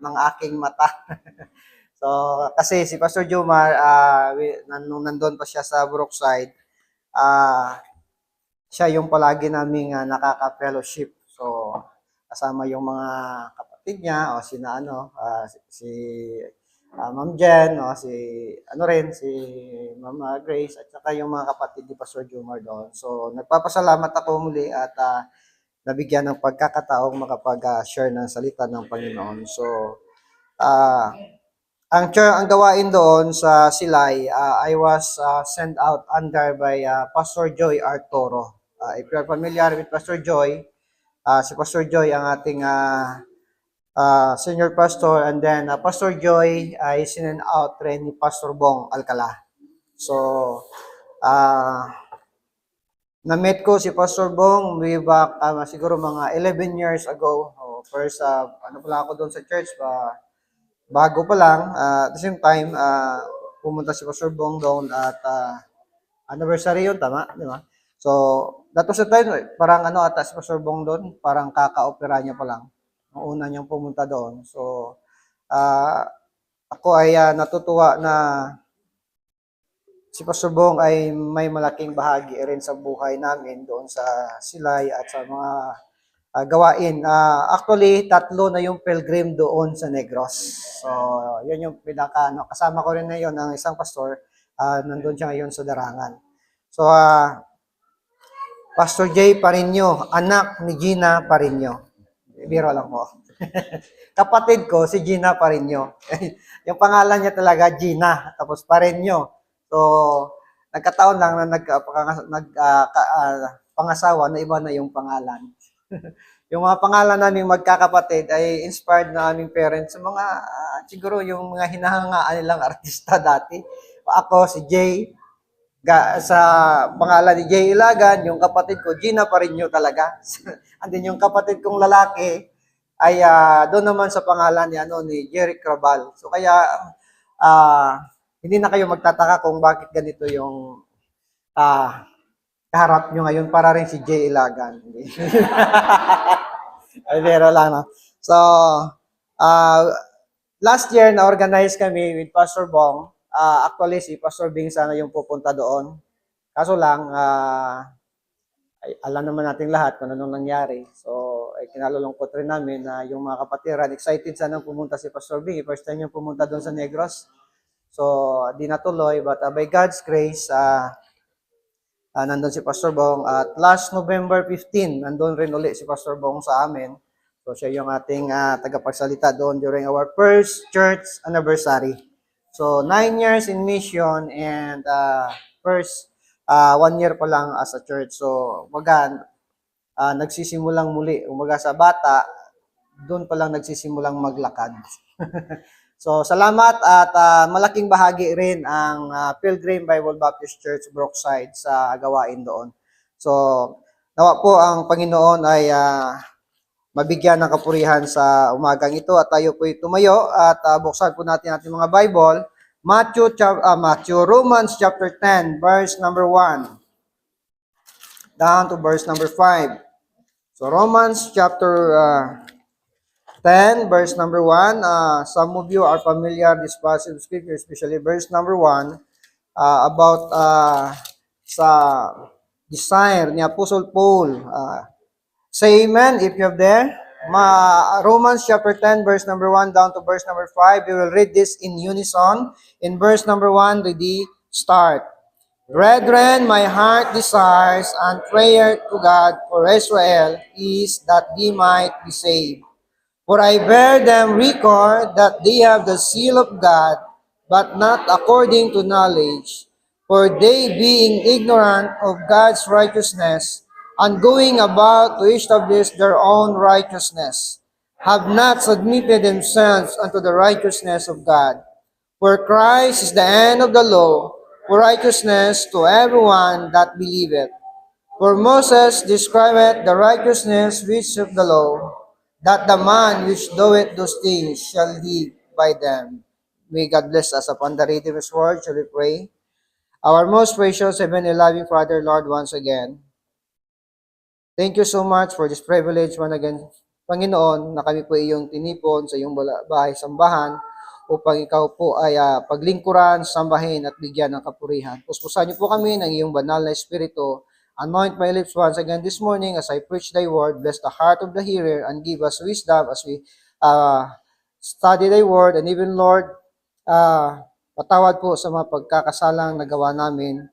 ng aking mata. So, kasi si Pastor Jomar, nung nandun pa siya sa Brookside, siya yung palagi naming nakaka-fellowship. So, kasama yung mga kapatid niya, o sina si Ma'am Jen, o si si Ma'am Grace, at saka yung mga kapatid ni Pastor Jomar doon. So, nagpapasalamat ako muli at nabigyan ng pagkakataong makapag-share ng salita ng Panginoon. So, ang gawain doon sa Silay, I was sent out under by Pastor Joy Arturo. If you're familiar with Pastor Joy, si Pastor Joy ang ating senior pastor, and then Pastor Joy ay sinend out rin ni Pastor Bong Alcala. So, na-meet ko si Pastor Bong way back siguro mga 11 years ago. First, ano pala ako doon sa church, bago pa lang. At the same time, pumunta si Pastor Bong doon at anniversary yun, tama? Di ba? So, that was the time, parang ata si Pastor Bong doon, parang kaka-opera niya pa lang. Ang una niyang pumunta doon. So, ako ay natutuwa na si Pastor Bong ay may malaking bahagi rin sa buhay namin doon sa Silay at sa mga gawain. Actually, 3 na yung pilgrim doon sa Negros. So, yun yung kasama ko rin na yun ng isang pastor. Nandun siya ngayon sa Darangan. So, Pastor Jay Parinyo, anak ni Gina Parinyo. Biro lang po. Kapatid ko, si Gina Parinyo. Yung pangalan niya talaga, Gina. Tapos Parinyo. So, nagkataon lang na pangasawa na iba na yung pangalan. Yung mga pangalan naming magkakapatid ay inspired na aming parents sa mga, siguro yung mga hinahangaan nilang artista dati. Ako, si Jay, sa pangalan ni Jay Ilagan, yung kapatid ko, Gina Parinyo talaga. And then yung kapatid kong lalaki, ay doon naman sa pangalan ni Jerry Crabal. So kaya, hindi na kayo magtataka kung bakit ganito yung kaharap nyo ngayon, para rin si Jay Ilagan. Ay, pero lang, no? So, last year, na-organize kami with Pastor Bong. Actually, si Pastor Bing sana yung pupunta doon. Kaso lang, alam naman natin lahat kung anong nangyari. So, ay kinalulungkot rin namin na yung mga kapatiran, excited sana pumunta si Pastor Bing. First time yung pumunta doon sa Negros. So, di natuloy, but by God's grace, nandun si Pastor Bong. At last November 15, nandun rin ulit si Pastor Bong sa amin. So, siya yung ating tagapagsalita doon during our first church anniversary. So, 9 years in mission and first 1 year pa lang as a church. So, nagsisimulang muli. Umaga sa bata, doon pa lang nagsisimulang maglakad. So, salamat at malaking bahagi rin ang Pilgrim Bible Baptist Church Brookside sa gawain doon. So, nawa po ang Panginoon ay mabigyan ng kapurihan sa umagang ito at tayo po'y tumayo at buksan po natin ating mga Bible. Romans chapter 10, verse number 1 down to verse number 5. So, Romans chapter 10, verse number 1. Some of you are familiar with this passage of scripture, especially verse number 1, about sa desire ni Apostle Paul. Say amen if you have there. Romans chapter 10, verse number 1 down to verse number 5. We will read this in unison. In verse number 1, ready, start. Brethren, my heart desires and prayer to God for Israel is that they might be saved. For I bear them record that they have the seal of God, but not according to knowledge. For they, being ignorant of God's righteousness, and going about to establish their own righteousness, have not submitted themselves unto the righteousness of God. For Christ is the end of the law, for righteousness to everyone that believeth. For Moses describeth the righteousness which of the law, that the man which doeth those things shall live by them. May God bless us upon the reading of His word. Shall we pray? Our most gracious Heavenly loving Father, Lord, once again, thank you so much for this privilege once again Panginoon, na kami po iyong tinipon sa iyong bahay-sambahan upang ikaw po ay paglingkuran, sambahin at bigyan ng kapurihan. Puspusan niyo po kami ng iyong banal na espiritu. Anoint my lips once again this morning as I preach thy word. Bless the heart of the hearer and give us wisdom as we study thy word. And even Lord, patawad po sa mga pagkakasalang nagawa namin.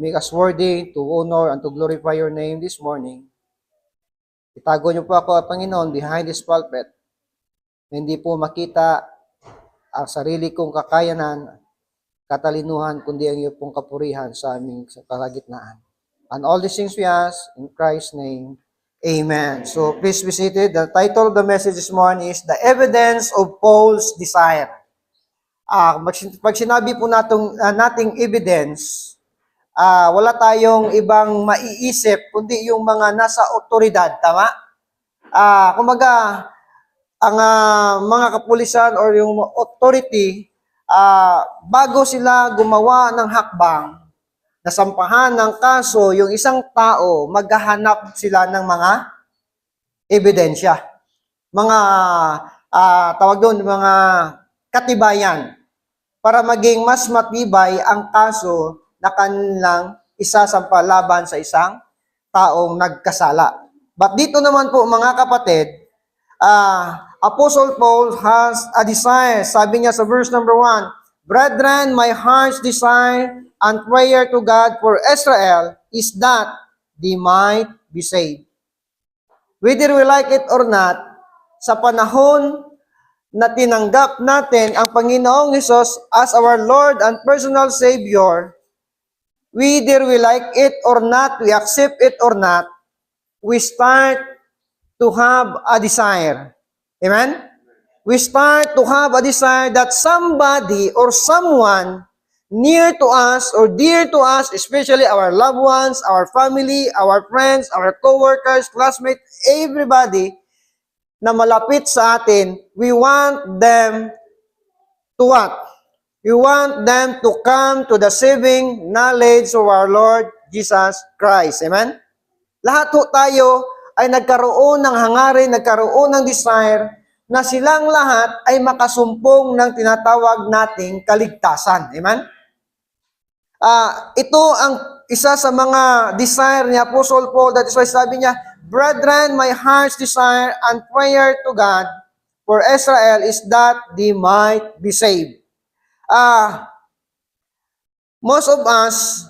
Make us worthy to honor and to glorify your name this morning. Itago niyo po ako, Panginoon, behind this pulpit. Hindi po makita ang sarili kong kakayanan, katalinuhan, kundi ang iyong pong kapurihan sa aming kalagitnaan. And all these things we ask in Christ's name. Amen. So please be seated. The title of the message this morning is The Evidence of Paul's Desire. Pag sinabi po nating evidence, wala tayong ibang maiisip kundi yung mga nasa otoridad, tama? Kumbaga, ang mga kapulisan or yung authority, bago sila gumawa ng hakbang, nasampahan ng kaso, yung isang tao, maghahanap sila ng mga ebidensya. Mga, tawag doon, mga katibayan, para maging mas matibay ang kaso na kanilang isasampa laban sa isang taong nagkasala. But dito naman po mga kapatid, Apostle Paul has a desire. Sabi niya sa verse number 1, Brethren, my heart's desire and prayer to God for Israel is that they might be saved. Whether we like it or not, sa panahon na tinanggap natin ang Panginoong Hesus as our Lord and personal Savior, whether we like it or not, we accept it or not, we start to have a desire. Amen? We start to have a desire that somebody or someone near to us or dear to us, especially our loved ones, our family, our friends, our co-workers, classmates, everybody na malapit sa atin, we want them to what? We want them to come to the saving knowledge of our Lord Jesus Christ. Amen? Lahat ho tayo ay nagkaroon ng hangarin, nagkaroon ng desire na silang lahat ay makasumpong ng tinatawag nating kaligtasan. Amen? Ito ang isa sa mga desire ni Apostle Paul. That is why sabi niya, Brethren, my heart's desire and prayer to God for Israel is that they might be saved. Most of us,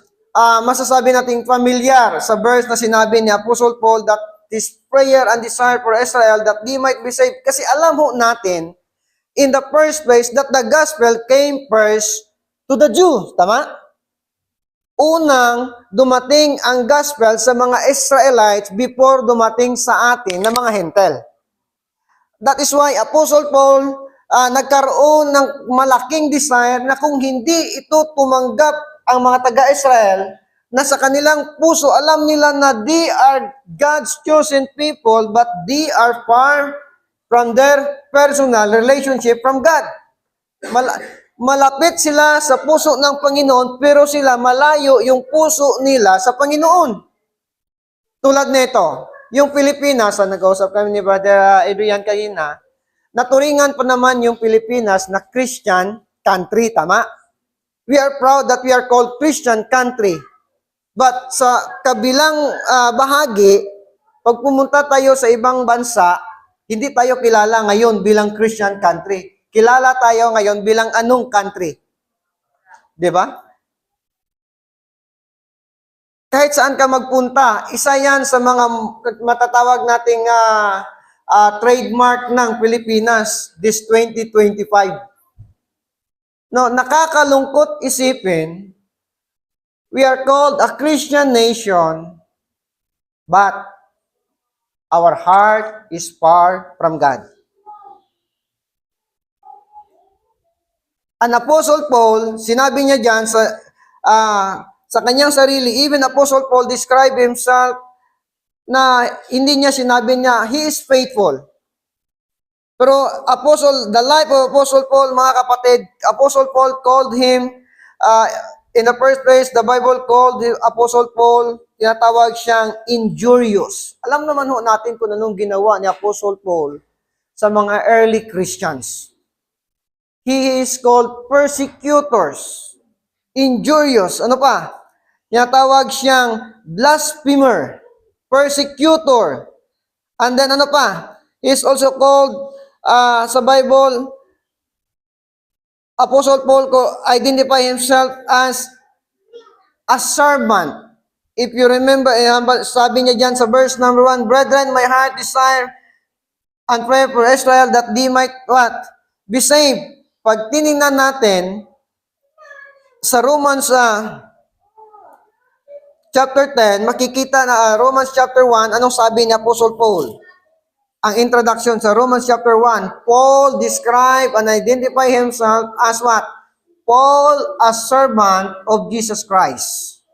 masasabi nating familiar sa verse na sinabi ni Apostle Paul that this prayer and desire for Israel that they might be saved. Kasi alam ho natin, in the first place, that the gospel came first to the Jews. Tama? Unang dumating ang gospel sa mga Israelites before dumating sa atin na mga Hentel. That is why Apostle Paul nagkaroon ng malaking desire na kung hindi ito tumanggap ang mga taga-Israel, na sa kanilang puso alam nila na they are God's chosen people but they are far from their personal relationship from God. Malapit sila sa puso ng Panginoon, pero sila malayo yung puso nila sa Panginoon. Tulad nito, yung Pilipinas, nag-usap kami ni Brother Adrian kanina, naturingan pa naman yung Pilipinas na Christian country, tama? We are proud that we are called Christian country. But sa kabilang bahagi, pag pumunta tayo sa ibang bansa, hindi tayo kilala ngayon bilang Christian country. Kilala tayo ngayon bilang anong country? 'Di ba? Kahit saan ka magpunta, isa yan sa mga matatawag nating trademark ng Pilipinas this 2025. No, nakakalungkot isipin, we are called a Christian nation, but our heart is far from God. An Apostle Paul, sinabi niya dyan sa kanyang sarili, even Apostle Paul described himself na hindi niya sinabi niya, he is faithful. Pero the life of Apostle Paul, mga kapatid, Apostle Paul called him in the first place, the Bible called the Apostle Paul, tinatawag siyang injurious. Alam naman ho natin kung anong ginawa ni Apostle Paul sa mga early Christians. He is called persecutors, injurious. Ano pa? Tinatawag siyang blasphemer, persecutor. And then ano pa? He is also called sa Bible, Apostle Paul identify himself as a servant. If you remember, sabi niya dyan sa verse number 1, Brethren, my heart desire and pray for Israel that they might what? Be saved. Pag tinignan natin sa Romans chapter 10, makikita na Romans chapter 1, anong sabi ni Apostle Paul? Ang introduction sa Romans chapter 1, Paul describe and identify himself as what? Paul, a servant of Jesus Christ.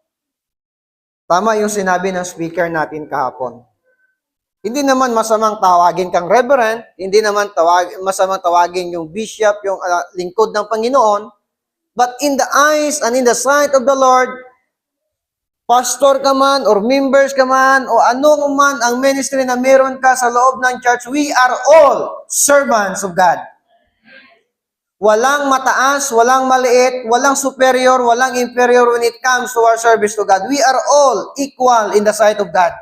Tama yung sinabi ng speaker natin kahapon. Hindi naman masamang tawagin kang reverend, hindi naman masamang tawagin yung bishop, yung lingkod ng Panginoon, but in the eyes and in the sight of the Lord, pastor ka man or members ka man o ano man ang ministry na meron ka sa loob ng church, we are all servants of God. Walang mataas, walang maliit, walang superior, walang inferior when it comes to our service to God. We are all equal in the sight of God.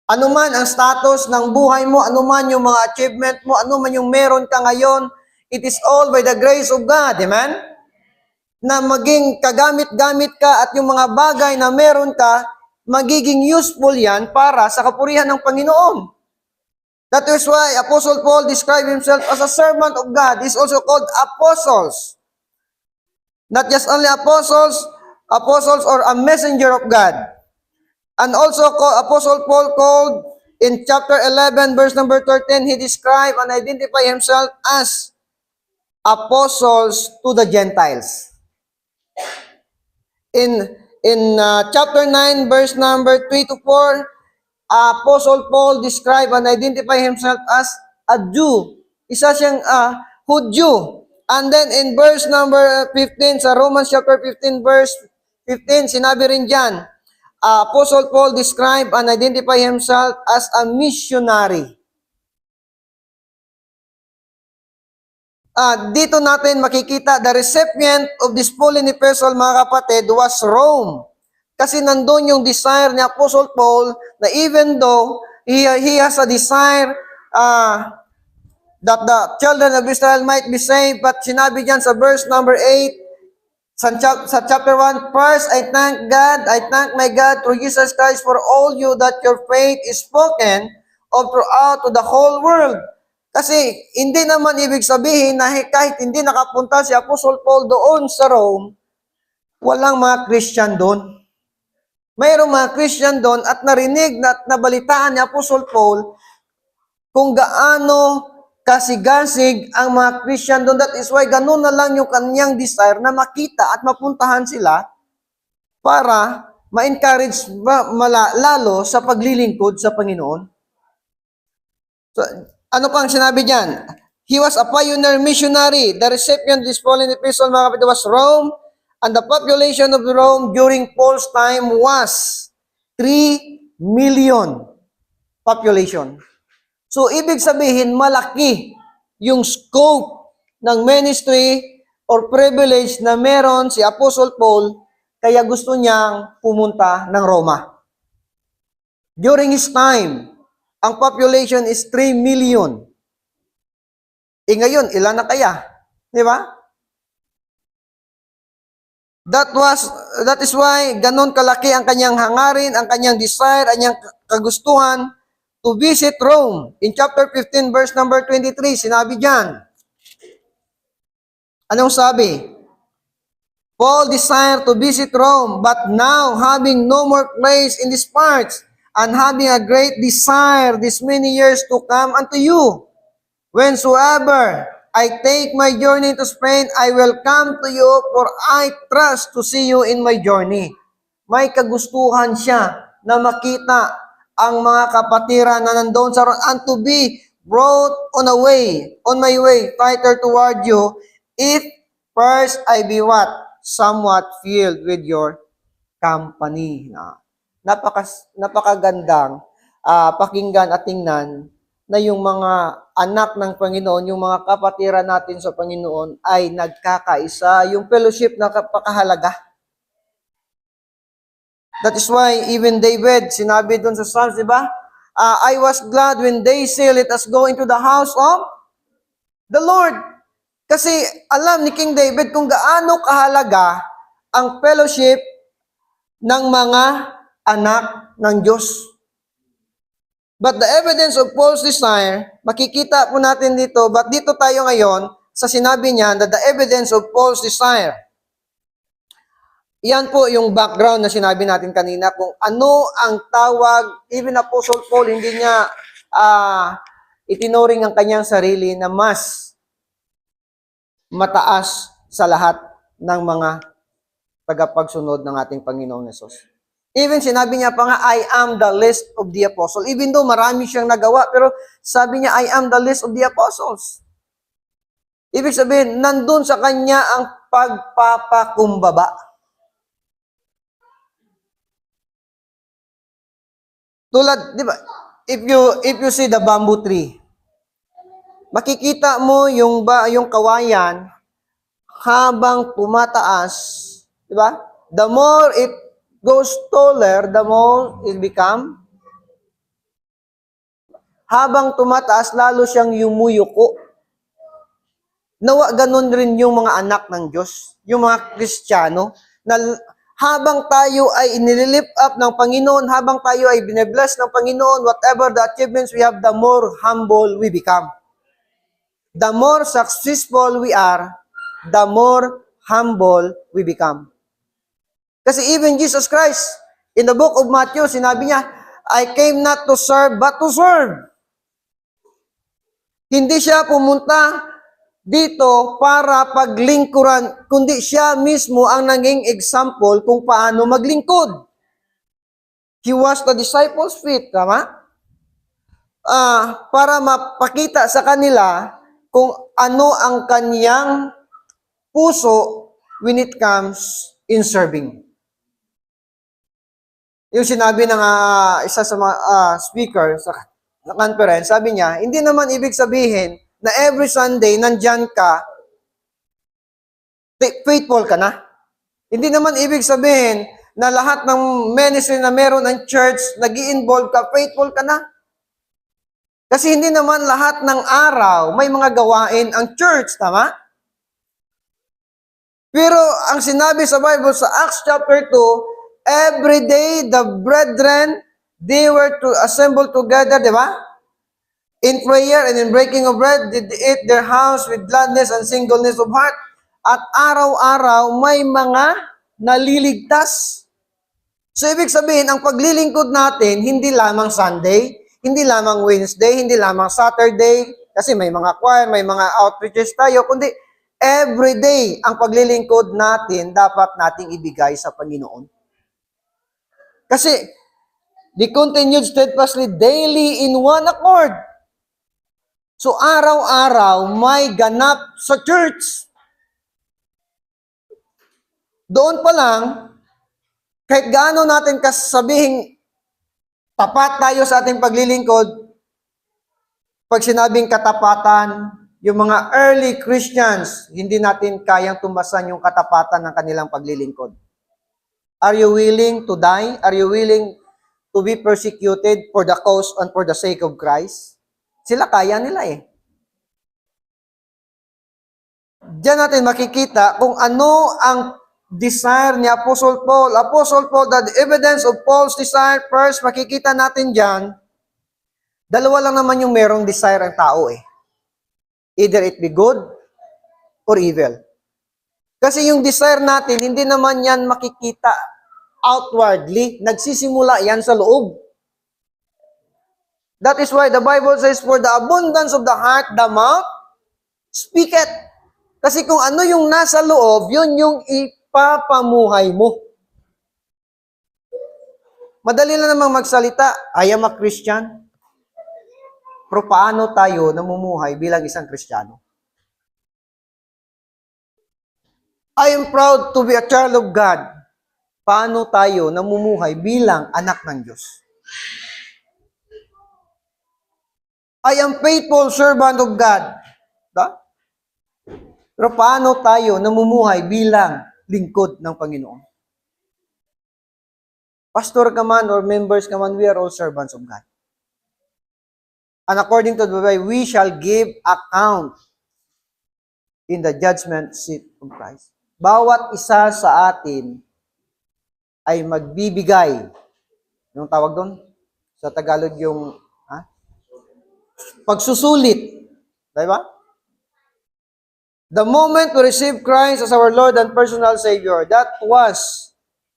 Ano man ang status ng buhay mo, ano man yung mga achievement mo, ano man yung meron ka ngayon, it is all by the grace of God. Amen? Na maging kagamit-gamit ka at yung mga bagay na meron ka, magiging useful yan para sa kapurihan ng Panginoon. That is why Apostle Paul described himself as a servant of God. He's also called apostles. Not just only apostles or a messenger of God. And also Apostle Paul called in chapter 11 verse number 13, he described and identified himself as apostles to the Gentiles. In chapter 9, verse number 3 to 4, Apostle Paul described and identify himself as a Jew. Isa siyang Hudyo. And then in verse number 15, sa Romans chapter 15, verse 15, sinabi rin dyan, Apostle Paul described and identify himself as a missionary. Dito natin makikita, the recipient of this Pauline epistle, mga kapatid, was Rome. Kasi nandun yung desire ni Apostle Paul na even though he has a desire that the children of Israel might be saved, but sinabi dyan sa verse number 8, sa chapter 1, first, I thank my God through Jesus Christ for all you that your faith is spoken of throughout to the whole world. Kasi hindi naman ibig sabihin na kahit hindi nakapunta si Apostle Paul doon sa Rome, walang mga Christian doon. Mayroong mga Christian doon at narinig at nabalitaan ni Apostle Paul kung gaano kasigasig ang mga Christian doon. That is why ganun na lang yung kanyang desire na makita at mapuntahan sila para ma-encourage lalo sa paglilingkod sa Panginoon. So, ano pang sinabi diyan? He was a pioneer missionary. The recipient of this Pauline epistle, mga kapatid, was Rome, and the population of Rome during Paul's time was 3 million population. So, ibig sabihin, malaki yung scope ng ministry or privilege na meron si Apostle Paul, kaya gusto niyang pumunta ng Roma. During his time, ang population is 3 million. Ngayon, ilan na kaya? Di ba? That is why ganon kalaki ang kanyang hangarin, ang kanyang desire, ang kanyang kagustuhan to visit Rome. In chapter 15, verse number 23, sinabi diyan. Anong sabi? Paul desired to visit Rome, but now having no more place in these parts, and having a great desire this many years to come unto you. Whensoever I take my journey to Spain, I will come to you, for I trust to see you in my journey. May kagustuhan siya na makita ang mga kapatiran na nandoon sa and to be brought on my way, fighter toward you, if first I be what? somewhat filled with your company. Napakagandang pakinggan at tingnan na yung mga anak ng Panginoon, yung mga kapatiran natin sa Panginoon ay nagkakaisa. Yung fellowship na kapakahalaga. That is why even David, sinabi doon sa Psalms, di ba? I was glad when they say, let us go into the house of the Lord. Kasi alam ni King David kung gaano kahalaga ang fellowship ng mga anak ng Diyos. But the evidence of Paul's desire, makikita po natin dito, but dito tayo ngayon sa sinabi niya that the evidence of Paul's desire. Yan po yung background na sinabi natin kanina kung ano ang tawag, even Apostle Paul, hindi niya itinuring ang kanyang sarili na mas mataas sa lahat ng mga tagapagsunod ng ating Panginoong Hesus. Even sinabi niya pa nga, I am the least of the apostle. Even though marami siyang nagawa, pero sabi niya, I am the least of the apostles. Ibig sabihin, nandun sa kanya ang pagpapakumbaba. Tulad, di ba, if you see the bamboo tree, makikita mo yung kawayan habang tumataas, di ba? The more it goes taller, the more it become. Habang tumataas, lalo siyang yumuyuko. Nawa ganun rin yung mga anak ng Diyos, yung mga Kristiyano, na habang tayo ay inililift up ng Panginoon, habang tayo ay binebless ng Panginoon, whatever the achievements we have, the more humble we become. The more successful we are, the more humble we become. Kasi even Jesus Christ, in the book of Matthew, sinabi niya, I came not to serve, but to serve. Hindi siya pumunta dito para paglingkuran, kundi siya mismo ang naging example kung paano maglingkod. He was the disciples' feet, tama? Para mapakita sa kanila kung ano ang kanyang puso when it comes in serving. Yung sinabi ng isa sa mga speaker sa conference, sabi niya, hindi naman ibig sabihin na every Sunday, nandyan ka, faithful ka na. Hindi naman ibig sabihin na lahat ng ministry na meron ng church, nag-i-involve ka, faithful ka na. Kasi hindi naman lahat ng araw may mga gawain ang church, tama? Pero ang sinabi sa Bible sa Acts chapter 2, every day the brethren, they were to assemble together, di ba? In prayer and in breaking of bread, did eat their house with gladness and singleness of heart. At araw-araw may mga naliligtas. So, ibig sabihin, ang paglilingkod natin, hindi lamang Sunday, hindi lamang Wednesday, hindi lamang Saturday, kasi may mga choir, may mga outreaches tayo, kundi every day, ang paglilingkod natin, dapat nating ibigay sa Panginoon. Kasi, they continued steadfastly daily in one accord. So, araw-araw may ganap sa church. Doon pa lang, kahit gaano natin kasabihing tapat tayo sa ating paglilingkod, pag sinabing katapatan, yung mga early Christians, hindi natin kayang tumbasan yung katapatan ng kanilang paglilingkod. Are you willing to die? Are you willing to be persecuted for the cause and for the sake of Christ? Sila kaya nila eh. Diyan natin makikita kung ano ang desire ni Apostle Paul. Apostle Paul, the evidence of Paul's desire, first, makikita natin dyan, dalawa lang naman yung merong desire ang tao eh. Either it be good or evil. Kasi yung desire natin, hindi naman yan makikita outwardly. Nagsisimula yan sa loob. That is why the Bible says, for the abundance of the heart, the mouth speaketh. Kasi kung ano yung nasa loob, yun yung ipapamuhay mo. Madali lang namang magsalita, I am a Christian. Pero paano tayo namumuhay bilang isang Kristiyano? I am proud to be a child of God. Paano tayo namumuhay bilang anak ng Diyos? I am faithful servant of God. Da? Pero paano tayo namumuhay bilang lingkod ng Panginoon? Pastor ka man or members ka man, we are all servants of God. And according to the Bible, we shall give account in the judgment seat of Christ. Bawat isa sa atin ay magbibigay. Anong tawag doon? Sa Tagalog yung pagsusulit. Diba? The moment we receive Christ as our Lord and personal Savior, that was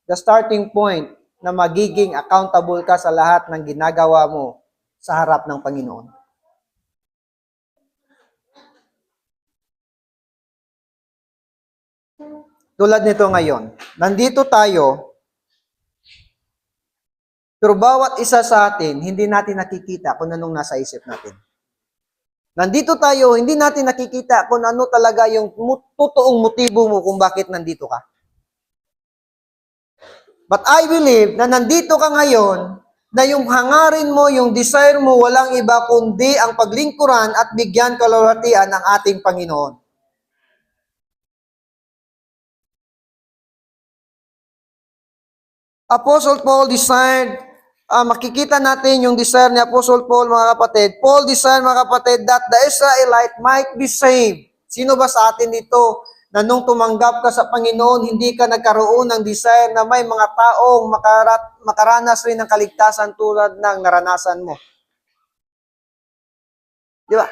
the starting point na magiging accountable ka sa lahat ng ginagawa mo sa harap ng Panginoon. Tulad nito ngayon, nandito tayo, pero bawat isa sa atin, hindi natin nakikita kung anong nasa isip natin. Nandito tayo, hindi natin nakikita kung ano talaga yung totoong motibo mo kung bakit nandito ka. But I believe na nandito ka ngayon, na yung hangarin mo, yung desire mo, walang iba kundi ang paglingkuran at bigyan kalwalhatian ng ating Panginoon. Apostle Paul desired, makikita natin yung desire ni Apostle Paul, mga kapatid. Paul desired, mga kapatid, that the Israelite might be saved. Sino ba sa atin dito na nung tumanggap ka sa Panginoon, hindi ka nagkaroon ng desire na may mga taong makaranas rin ng kaligtasan tulad ng naranasan mo? Di ba?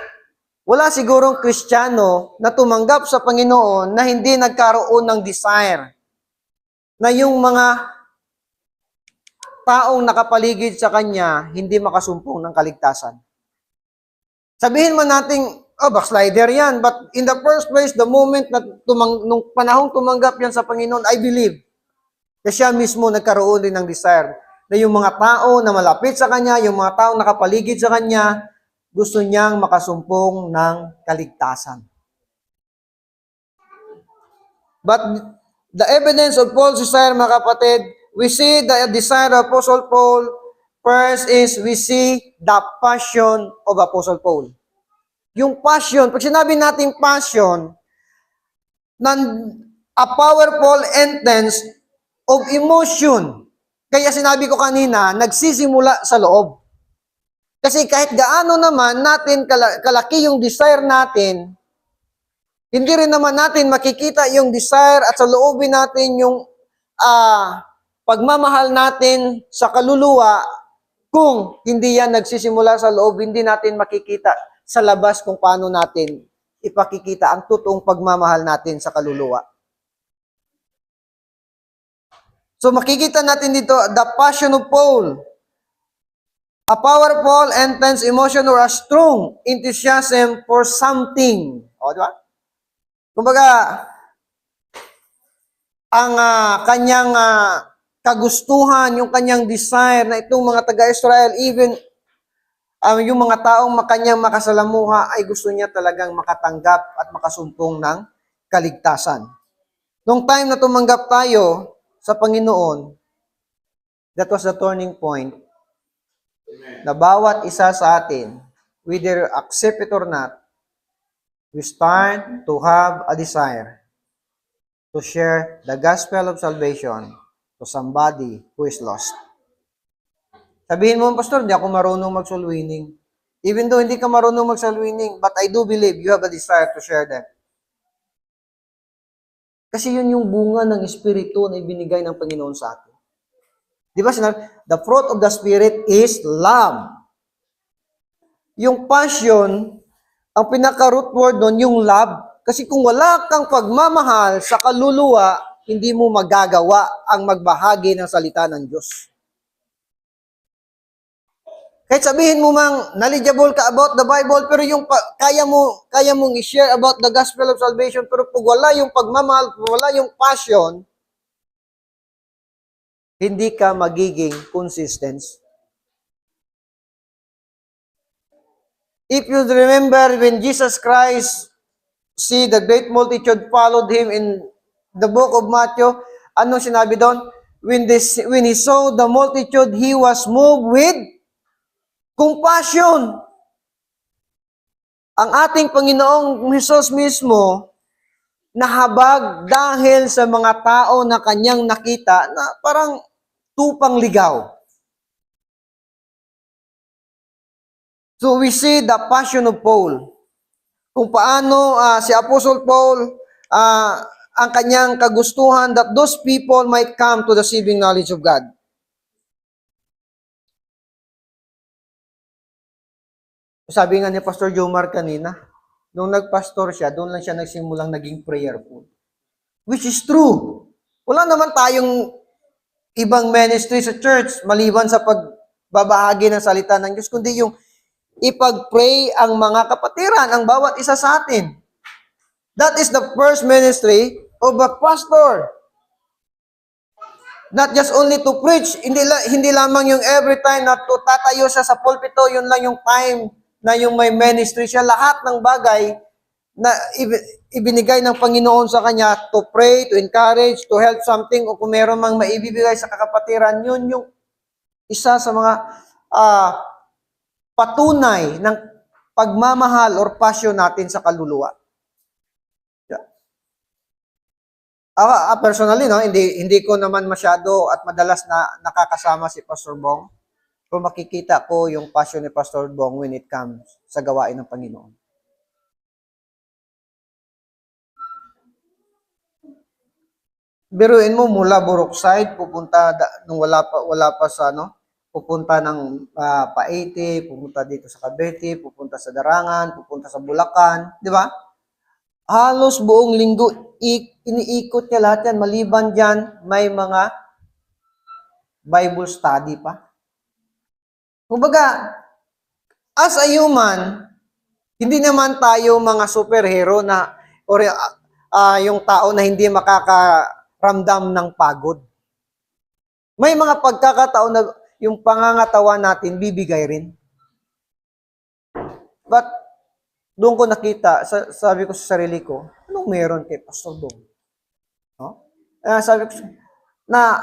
Wala sigurong Kristiyano na tumanggap sa Panginoon na hindi nagkaroon ng desire na yung mga taong nakapaligid sa kanya hindi makasumpong ng kaligtasan. Sabihin man natin, backslider yan. But in the first place, the moment na nung panahong tumanggap yan sa Panginoon, I believe na siya mismo nagkaroon din ng desire na yung mga tao na malapit sa kanya, yung mga tao nakapaligid sa kanya, gusto niyang makasumpong ng kaligtasan. But the evidence of Paul's desire, mga kapatid, we see the desire of Apostle Paul. First is we see the passion of Apostle Paul. Yung passion, pag sinabi natin passion, a powerful intense of emotion. Kaya sinabi ko kanina, nagsisimula sa loob. Kasi kahit gaano naman natin kalaki yung desire natin, hindi rin naman natin makikita yung desire at sa loobin natin yung pagmamahal natin sa kaluluwa kung hindi yan nagsisimula sa loob, hindi natin makikita sa labas kung paano natin ipakikita ang totoong pagmamahal natin sa kaluluwa. So makikita natin dito, the passion of Paul. A powerful, intense emotion or a strong enthusiasm for something. O, di ba? Kumbaga, ang kanyang kagustuhan, yung kanyang desire na itong mga taga-Israel, even yung mga taong kanyang makasalamuha ay gusto niya talagang makatanggap at makasumpong ng kaligtasan. Nung time na tumanggap tayo sa Panginoon, that was the turning point na bawat isa sa atin, whether accept it or not, we start to have a desire to share the gospel of salvation to somebody who is lost. Sabihin mo, Pastor, hindi ako marunong mag-soul winning. Even though hindi ka marunong mag-soul winning, but I do believe you have a desire to share them. Kasi yun yung bunga ng Espiritu na ibinigay ng Panginoon sa atin. Di ba sinabi? The fruit of the Spirit is love. Yung passion, ang pinaka-root word nun, yung love. Kasi kung wala kang pagmamahal sa kaluluwa, hindi mo magagawa ang magbahagi ng salita ng Diyos. Kahit sabihin mo mang knowledgeable ka about the Bible, pero yung kaya mong i-share about the gospel of salvation, pero pag wala yung pagmamahal, wala yung passion, hindi ka magiging consistent. If you remember when Jesus Christ see the great multitude followed him in The book of Matthew, anong sinabi doon? When he saw the multitude, he was moved with compassion. Ang ating Panginoong Hesus mismo, nahabag dahil sa mga tao na kanyang nakita na parang tupang ligaw. So we see the passion of Paul. Kung paano si Apostle Paul, ang kanyang kagustuhan that those people might come to the saving knowledge of God. Sabi nga ni Pastor Jomar kanina, nung nagpastor siya, doon lang siya nagsimulang naging prayerful. Which is true. Wala naman tayong ibang ministry sa church maliban sa pagbabahagi ng salita ng Diyos, kundi yung ipag-pray ang mga kapatiran, ang bawat isa sa atin. That is the first ministry of a pastor. Not just only to preach, hindi lamang yung every time na tatayo siya sa pulpito, yun lang yung time na yung may ministry siya. Lahat ng bagay na ibinigay ng Panginoon sa kanya to pray, to encourage, to help something, o kung meron mang maibibigay sa kakapatiran, yun yung isa sa mga patunay ng pagmamahal or passion natin sa kaluluwa. Personally, no, hindi ko naman masyado at madalas na nakakasama si Pastor Bong. Kung makikita ko yung passion ni Pastor Bong when it comes sa gawain ng Panginoon. Biruin mo mula Borookside pupunta nung wala pa sa pupunta ng Paete, pupunta dito sa Cavite, pupunta sa Darangan, pupunta sa Bulacan, di ba? Halos buong linggo, iniikot niya lahat yan. Maliban dyan, may mga Bible study pa. Kumbaga, as a human, hindi naman tayo mga superhero na, or yung tao na hindi makakaramdam ng pagod. May mga pagkakataon na yung pangangatawan natin, bibigay rin. But, doon ko nakita, sabi ko sa sarili ko, anong meron kay Pastor Bong? No? Sabi ko na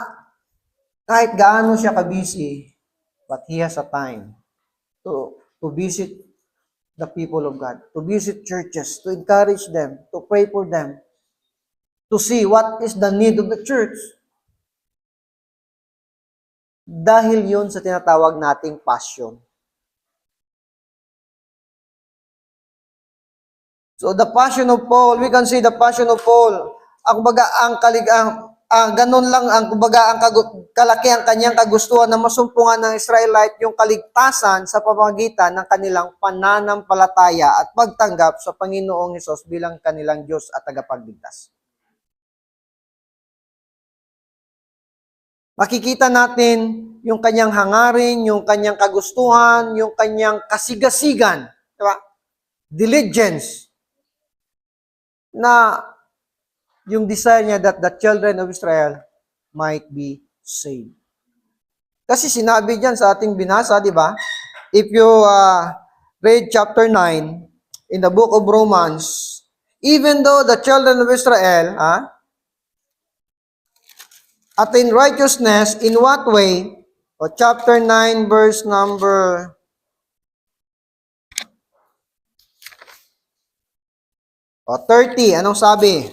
kahit gaano siya ka-busy, but he has a time to visit the people of God, to visit churches, to encourage them, to pray for them, to see what is the need of the church. Dahil yun sa tinatawag nating passion. So the passion of Paul, we can see the passion of Paul. Ganun lang kalaki ang kanyang kagustuhan na masumpungan ng Israelite yung kaligtasan sa pamamagitan ng kanilang pananampalataya at pagtanggap sa Panginoong Hesus bilang kanilang Diyos at tagapagligtas. Makikita natin yung kanyang hangarin, yung kanyang kagustuhan, yung kanyang kasigasigan, diba? Diligence, na yung desire niya that the children of Israel might be saved. Kasi sinabi diyan sa ating binasa, di ba? If you read chapter 9 in the book of Romans, even though the children of Israel attain righteousness, in what way? O chapter 9 verse number 30, anong sabi?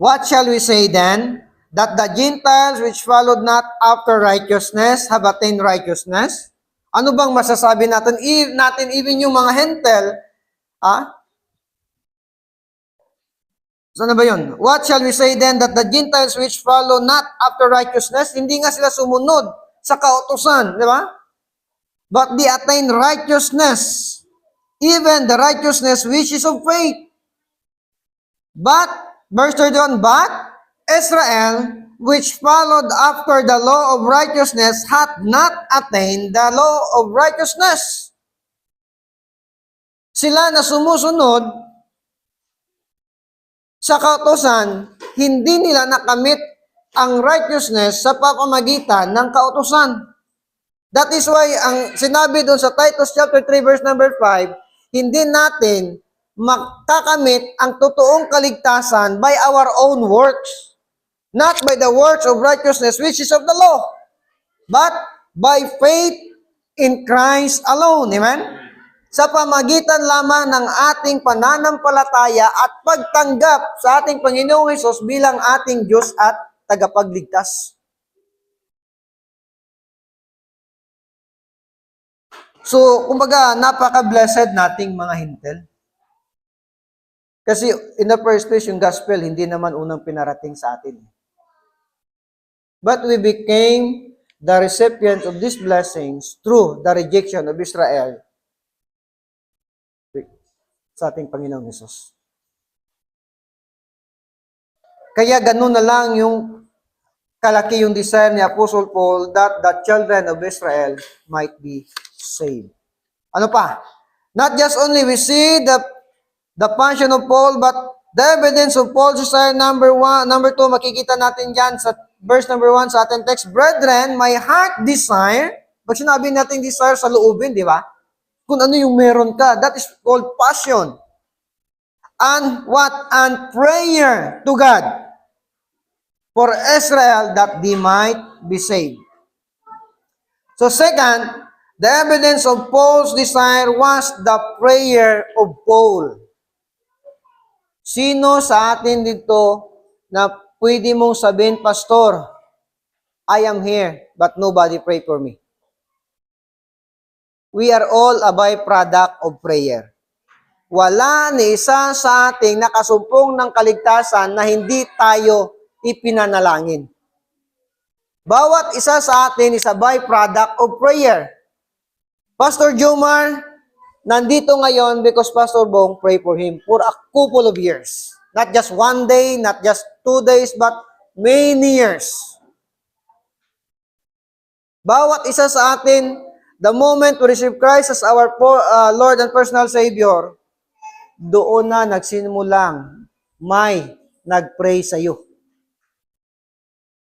What shall we say then? That the Gentiles which followed not after righteousness have attained righteousness? Ano bang masasabi natin? Even yung mga hentel, saan na ba yun? What shall we say then? That the Gentiles which follow not after righteousness, hindi nga sila sumunod sa kautusan, di ba? But they attain righteousness, even the righteousness which is of faith. But, verse 31, but Israel, which followed after the law of righteousness, hath not attained the law of righteousness. Sila na sumusunod sa kautusan, hindi nila nakamit ang righteousness sa pamamagitan ng kautusan. That is why, ang sinabi doon sa Titus chapter 3 verse number 5, hindi natin makakamit ang totoong kaligtasan by our own works, not by the works of righteousness which is of the law, but by faith in Christ alone. Amen? Sa pamagitan lamang ng ating pananampalataya at pagtanggap sa ating Panginoong Hesus bilang ating Diyos at tagapagligtas. So, kumbaga, napaka-blessed nating mga hintel. Kasi in the first place, yung gospel, hindi naman unang pinarating sa atin. But we became the recipients of these blessings through the rejection of Israel sa ating Panginoong Hesus. Kaya ganun na lang yung kalaki yung desire ni Apostle Paul that the children of Israel might be saved. Ano pa? Not just only we see the passion of Paul, but the evidence of Paul's desire, number 2, makikita natin dyan sa verse number 1 sa ating text. Brethren, my heart desire, pag sinabi natin desire sa loobin, di ba? Kung ano yung meron ka, that is called passion. And what? And prayer to God for Israel that they might be saved. So second, the evidence of Paul's desire was the prayer of Paul. Sino sa atin dito na pwede mong sabihin, Pastor, I am here, but nobody pray for me? We are all a byproduct of prayer. Wala ni isa sa ating nakasumpong ng kaligtasan na hindi tayo ipinanalangin. Bawat isa sa atin is a byproduct of prayer. Pastor Jomar, nandito ngayon because Pastor Bong pray for him for a couple of years. Not just one day, not just 2 days, but many years. Bawat isa sa atin, the moment we receive Christ as our Lord and personal Savior, doon na nagsimulang may nag-pray sa iyo.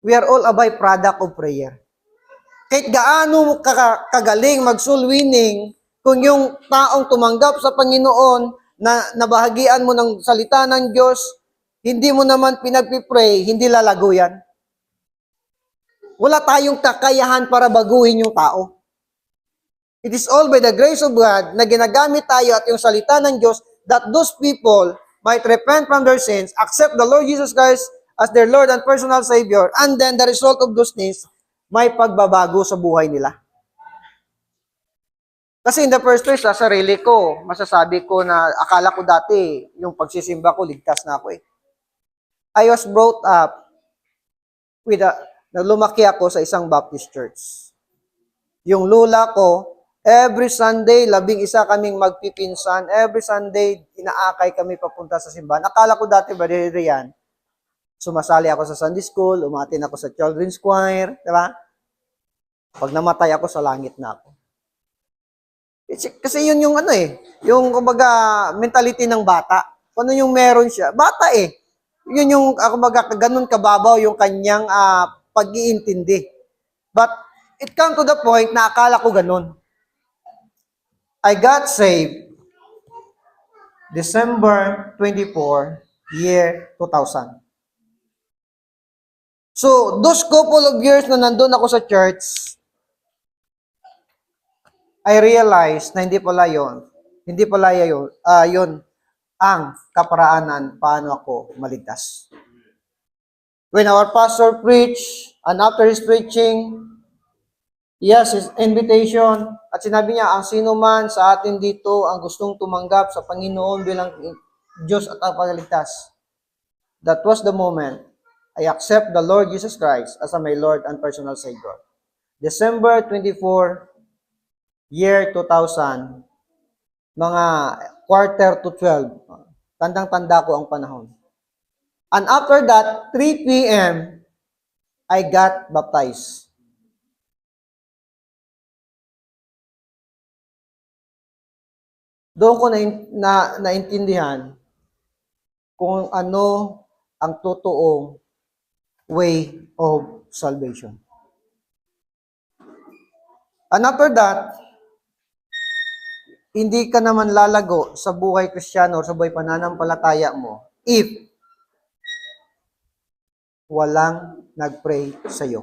We are all a byproduct of prayer. Kahit gaano mo kagaling mag-soul winning, kung yung taong tumanggap sa Panginoon na nabahagian mo ng salita ng Diyos, hindi mo naman pinagpipray, hindi lalago yan. Wala tayong kakayahan para baguhin yung tao. It is all by the grace of God na ginagamit tayo at yung salita ng Diyos that those people might repent from their sins, accept the Lord Jesus Christ as their Lord and personal Savior, and then the result of those things, may pagbabago sa buhay nila. Kasi in the first place, sa sarili ko, masasabi ko na akala ko dati, yung pagsisimba ko, ligtas na ako eh. I was brought up with lumaki ako sa isang Baptist church. Yung lula ko, every Sunday, 11 kaming magpipinsan. Every Sunday, inaakay kami papunta sa simbahan. Akala ko dati, Brother Rian, sumasali ako sa Sunday school, umatin ako sa children's choir, di ba? Pag namatay ako, sa langit na ako. Kasi yun yung yung kumbaga mentality ng bata. Kung ano yung meron siya, bata eh. Yun yung kumbaga ganun kababaw yung kanyang pag-iintindi. But it come to the point na akala ko ganun. I got saved December 24, year 2000. So, those couple of years na nandun ako sa church, I realized na hindi pala yun ang kaparaanan paano ako maligtas. When our pastor preached, and after his preaching, yes, his invitation, at sinabi niya, ang sino man sa atin dito ang gustong tumanggap sa Panginoon bilang Diyos at tagapagligtas. That was the moment I accept the Lord Jesus Christ as my Lord and personal Savior. December 24, year 2000, mga quarter to 12. Tandang-tanda ko ang panahon. And after that, 3 p.m., I got baptized. Doon ko naintindihan kung ano ang totoong way of salvation. And after that, hindi ka naman lalago sa buhay Kristiyano o sa buhay pananampalataya mo if walang nag-pray sa iyo.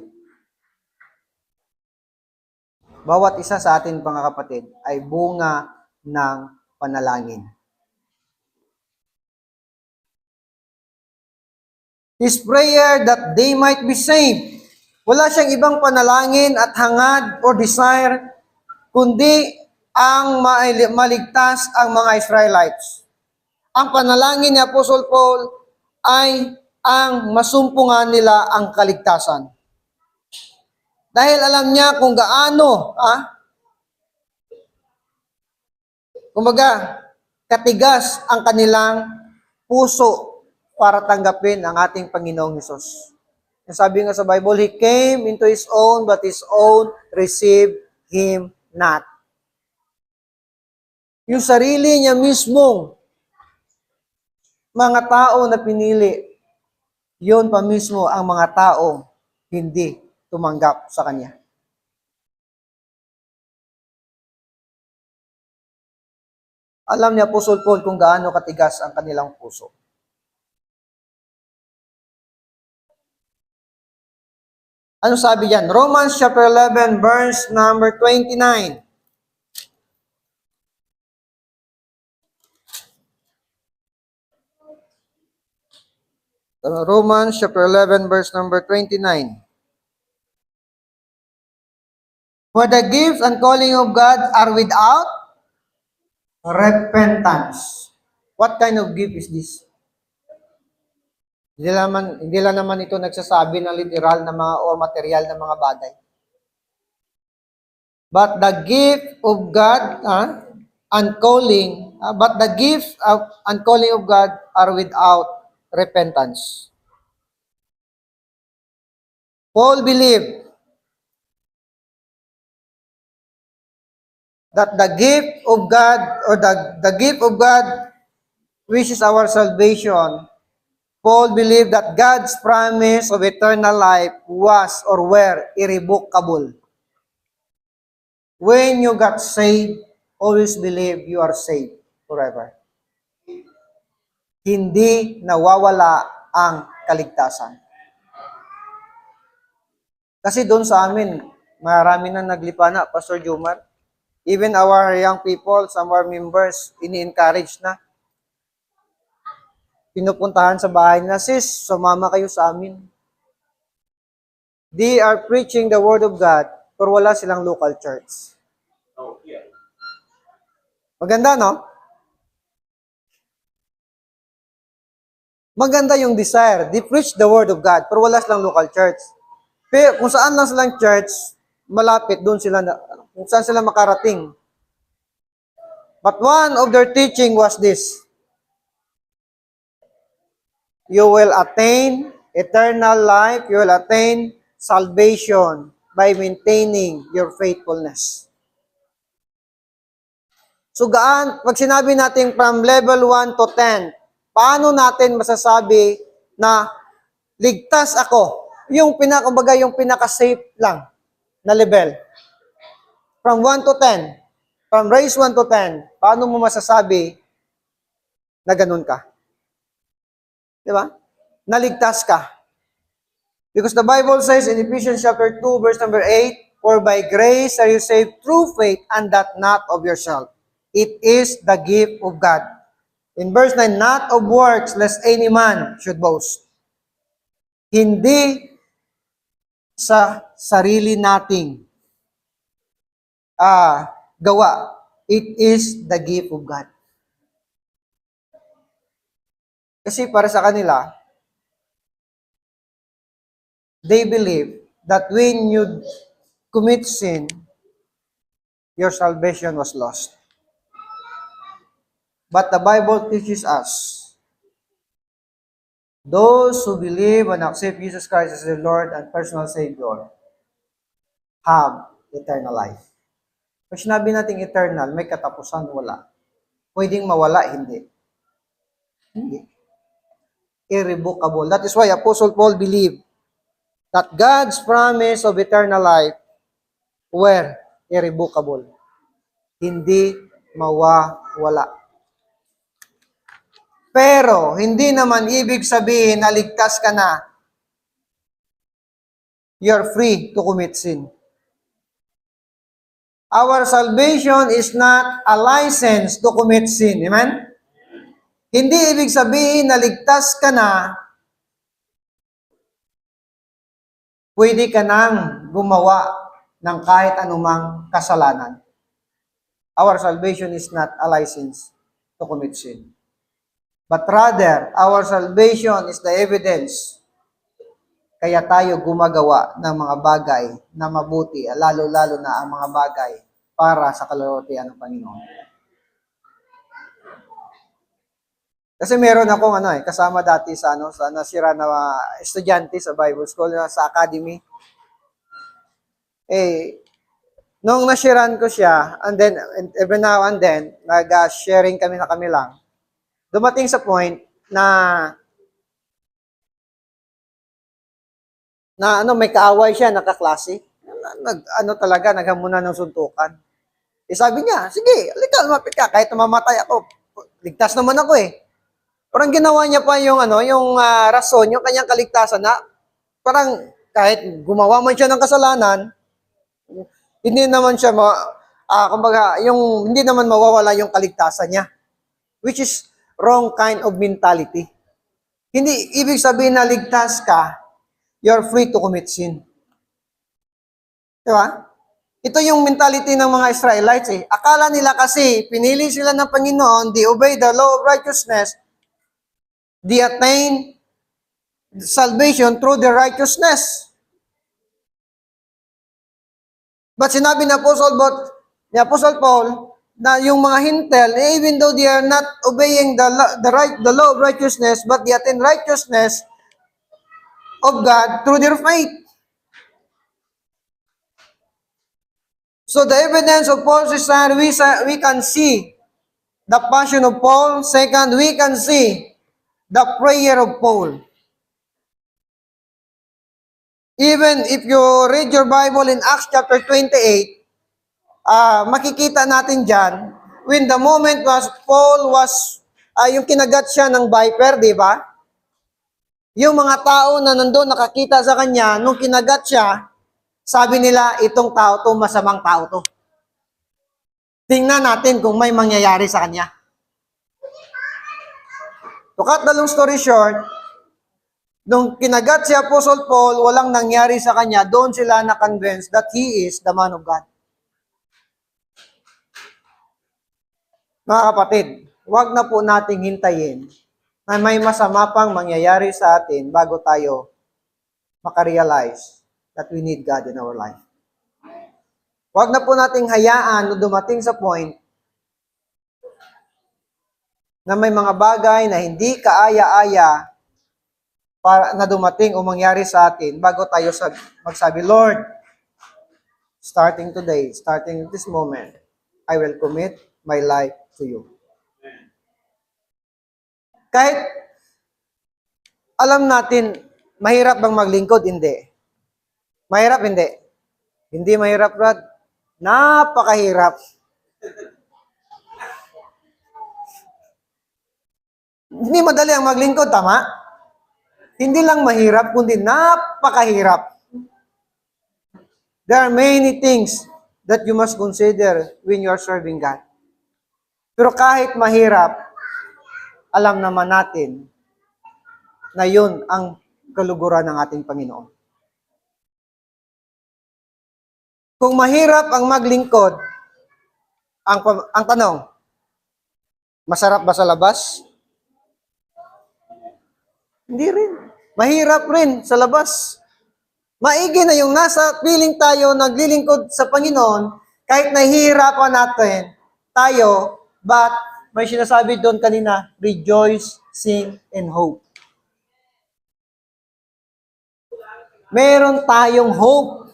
Bawat isa sa atin, mga kapatid, ay bunga ng panalangin. His prayer that they might be saved. Wala siyang ibang panalangin at hangad or desire, kundi ang maligtas ang mga Israelites. Ang panalangin ni Apostle Paul ay ang masumpungan nila ang kaligtasan. Dahil alam niya kung gaano, kumbaga, katigas ang kanilang puso para tanggapin ang ating Panginoong Hesus. Sabi nga sa Bible, He came into His own, but His own received Him not. Yung sarili niya mismong mga tao na pinili, yun pa mismo ang mga tao hindi tumanggap sa Kanya. Alam ni Apostle Paul kung gaano katigas ang kanilang puso. Ano sabi diyan? Romans chapter 11 verse number 29. Romans chapter 11 verse number 29. For the gifts and calling of God are without repentance. What kind of gift is this? Hindi lang naman ito nagsasabi ng literal na mga or material na mga bagay. But the gift of God and calling, but the gift and calling of God are without repentance. Paul believed that the gift of God or the gift of God, which is our salvation, Paul believed that God's promise of eternal life was or were irrevocable. When you got saved, always believe you are saved forever. Hindi nawawala ang kaligtasan. Kasi doon sa amin, marami na naglipa na, Pastor Jomar. Even our young people, some of our members, ini-encourage na. Pinupuntahan sa bahay nila, sis, sumama kayo sa amin. They are preaching the Word of God, pero wala silang local church. Maganda, no? Maganda yung desire. They preach the Word of God, pero wala silang local church. Pero kung saan lang silang church, malapit, doon sila, kung saan sila makarating. But one of their teaching was this: you will attain eternal life, you will attain salvation by maintaining your faithfulness. So pag sinabi natin from level 1 to 10, paano natin masasabi na ligtas ako? Yung yung pinaka-safe lang na level. From 1 to 10, from raise 1 to 10, paano mo masasabi na ganun ka? Di ba? Naligtas ka. Because the Bible says in Ephesians chapter 2, verse number 8, for by grace are you saved through faith, and that not of yourself. It is the gift of God. In verse 9, not of works, lest any man should boast. Hindi sa sarili nating gawa. It is the gift of God. Kasi para sa kanila, they believe that when you commit sin, your salvation was lost. But the Bible teaches us, those who believe and accept Jesus Christ as their Lord and personal Savior have eternal life. Pag sinabi natin eternal, may katapusan, wala. Pwedeng mawala, hindi. Hindi. Irrevocable. That is why Apostle Paul believed that God's promise of eternal life were irrevocable. Hindi mawawala. Pero, hindi naman ibig sabihin na ligtas ka na. You're free to commit sin. Our salvation is not a license to commit sin. Amen? Hindi ibig sabihin na ligtas ka na, pwede ka nang gumawa ng kahit anumang kasalanan. Our salvation is not a license to commit sin. But rather, our salvation is the evidence. Kaya tayo gumagawa ng mga bagay na mabuti, lalo-lalo na ang mga bagay para sa kalulutian ng Panginoon. Kasi meron akong kasama dati sa nasira na estudyante sa Bible School, sa academy. Nung nashiran ko siya, and then every now and then, nag-sharing kami lang. Dumating sa point na may kaaway siya, nakaklase. Talaga, naghamunan ng suntukan. Sabi niya, sige, halika, lumapit ka, kahit mamatay ako, ligtas naman ako eh. Parang ginawa niya pa yung rason, yung kanyang kaligtasan na parang kahit gumawa man siya ng kasalanan, hindi naman siya hindi naman mawawala yung kaligtasan niya. Which is wrong kind of mentality. Hindi ibig sabihin na ligtas ka, you're free to commit sin. Diba? Ito yung mentality ng mga Israelites eh. Akala nila kasi, pinili sila ng Panginoon, they obey the law of righteousness, they attain salvation through their righteousness. But sinabi ni Apostle Paul, na yung mga hintel, even though they are not obeying the law of righteousness, but they attain righteousness of God through their faith. So the evidence of Paul's desire, we can see the passion of Paul. Second, we can see the prayer of Paul. Even if you read your Bible in Acts chapter 28, makikita natin dyan, when the moment Paul was, yung kinagat siya ng viper, di ba? Yung mga tao na nandun nakakita sa kanya, nung kinagat siya, sabi nila, itong tao to, masamang tao to. Tingnan natin kung may mangyayari sa kanya. To cut the long story short, nung kinagat si Apostle Paul, walang nangyari sa kanya, doon sila na-convinced that he is the man of God. Mga kapatid, huwag na po nating hintayin na may masama pang mangyayari sa atin bago tayo makarealize that we need God in our life. Huwag na po nating hayaan na dumating sa point na may mga bagay na hindi kaaya-aya para na dumating o mangyari sa atin bago tayo magsabi, Lord, starting today, starting this moment, I will commit my life to you. Kahit alam natin, mahirap bang maglingkod? Hindi. Mahirap? Hindi. Hindi mahirap, Brad. Napakahirap. Hindi madali ang maglingkod, tama? Hindi lang mahirap, kundi napakahirap. There are many things that you must consider when you are serving God. Pero kahit mahirap, alam naman natin na yun ang kaluguran ng ating Panginoon. Kung mahirap ang maglingkod, ang tanong, masarap ba sa labas? Hindi rin. Mahirap rin sa labas. Maigi na yung nasa piling tayo naglilingkod sa Panginoon, kahit nahihirapan natin tayo, but may sinasabi doon kanina, rejoice, sing, and hope. Meron tayong hope.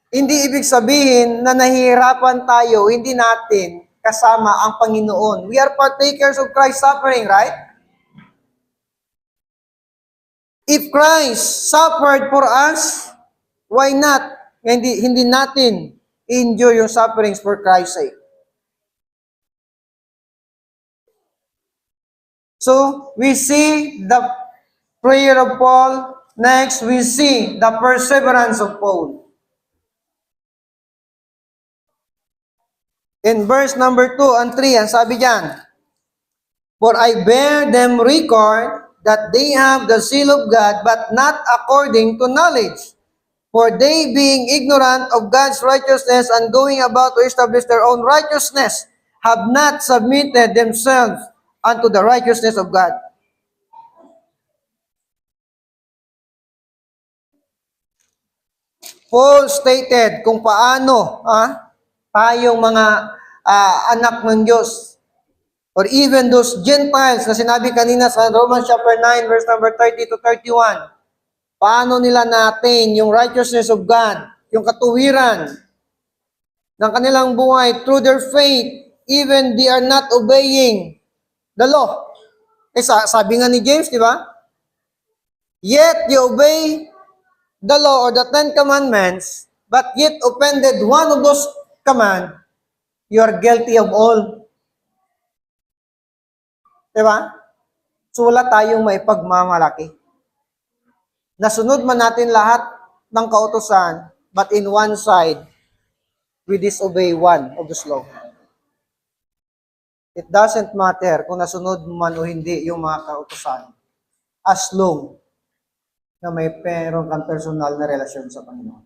Hindi ibig sabihin na nahihirapan tayo, hindi natin kasama ang Panginoon. We are partakers of Christ's suffering, right? If Christ suffered for us, why not? Hindi natin enjoy yung sufferings for Christ's sake. So, we see the prayer of Paul. Next, we see the perseverance of Paul. In verse number 2 and 3, ang sabi diyan, "For I bear them record that they have the seal of God, but not according to knowledge. For they, being ignorant of God's righteousness and going about to establish their own righteousness, have not submitted themselves unto the righteousness of God." Paul stated kung paano tayong mga anak ng Diyos, or even those Gentiles na sinabi kanina sa Romans chapter 9 verse number 30 to 31, paano nila na-attain yung righteousness of God, yung katuwiran ng kanilang buhay through their faith, even they are not obeying the law. Sabi nga ni James, di ba? Yet you obey the law or the Ten Commandments, but yet offended one of those commands, you are guilty of all. Diba? So wala tayong maipagmamalaki. Nasunod man natin lahat ng kautusan, but in one side, we disobey one of those law. It doesn't matter kung nasunod man o hindi yung mga kautusan, as long na may meron kang personal na relasyon sa Panginoon.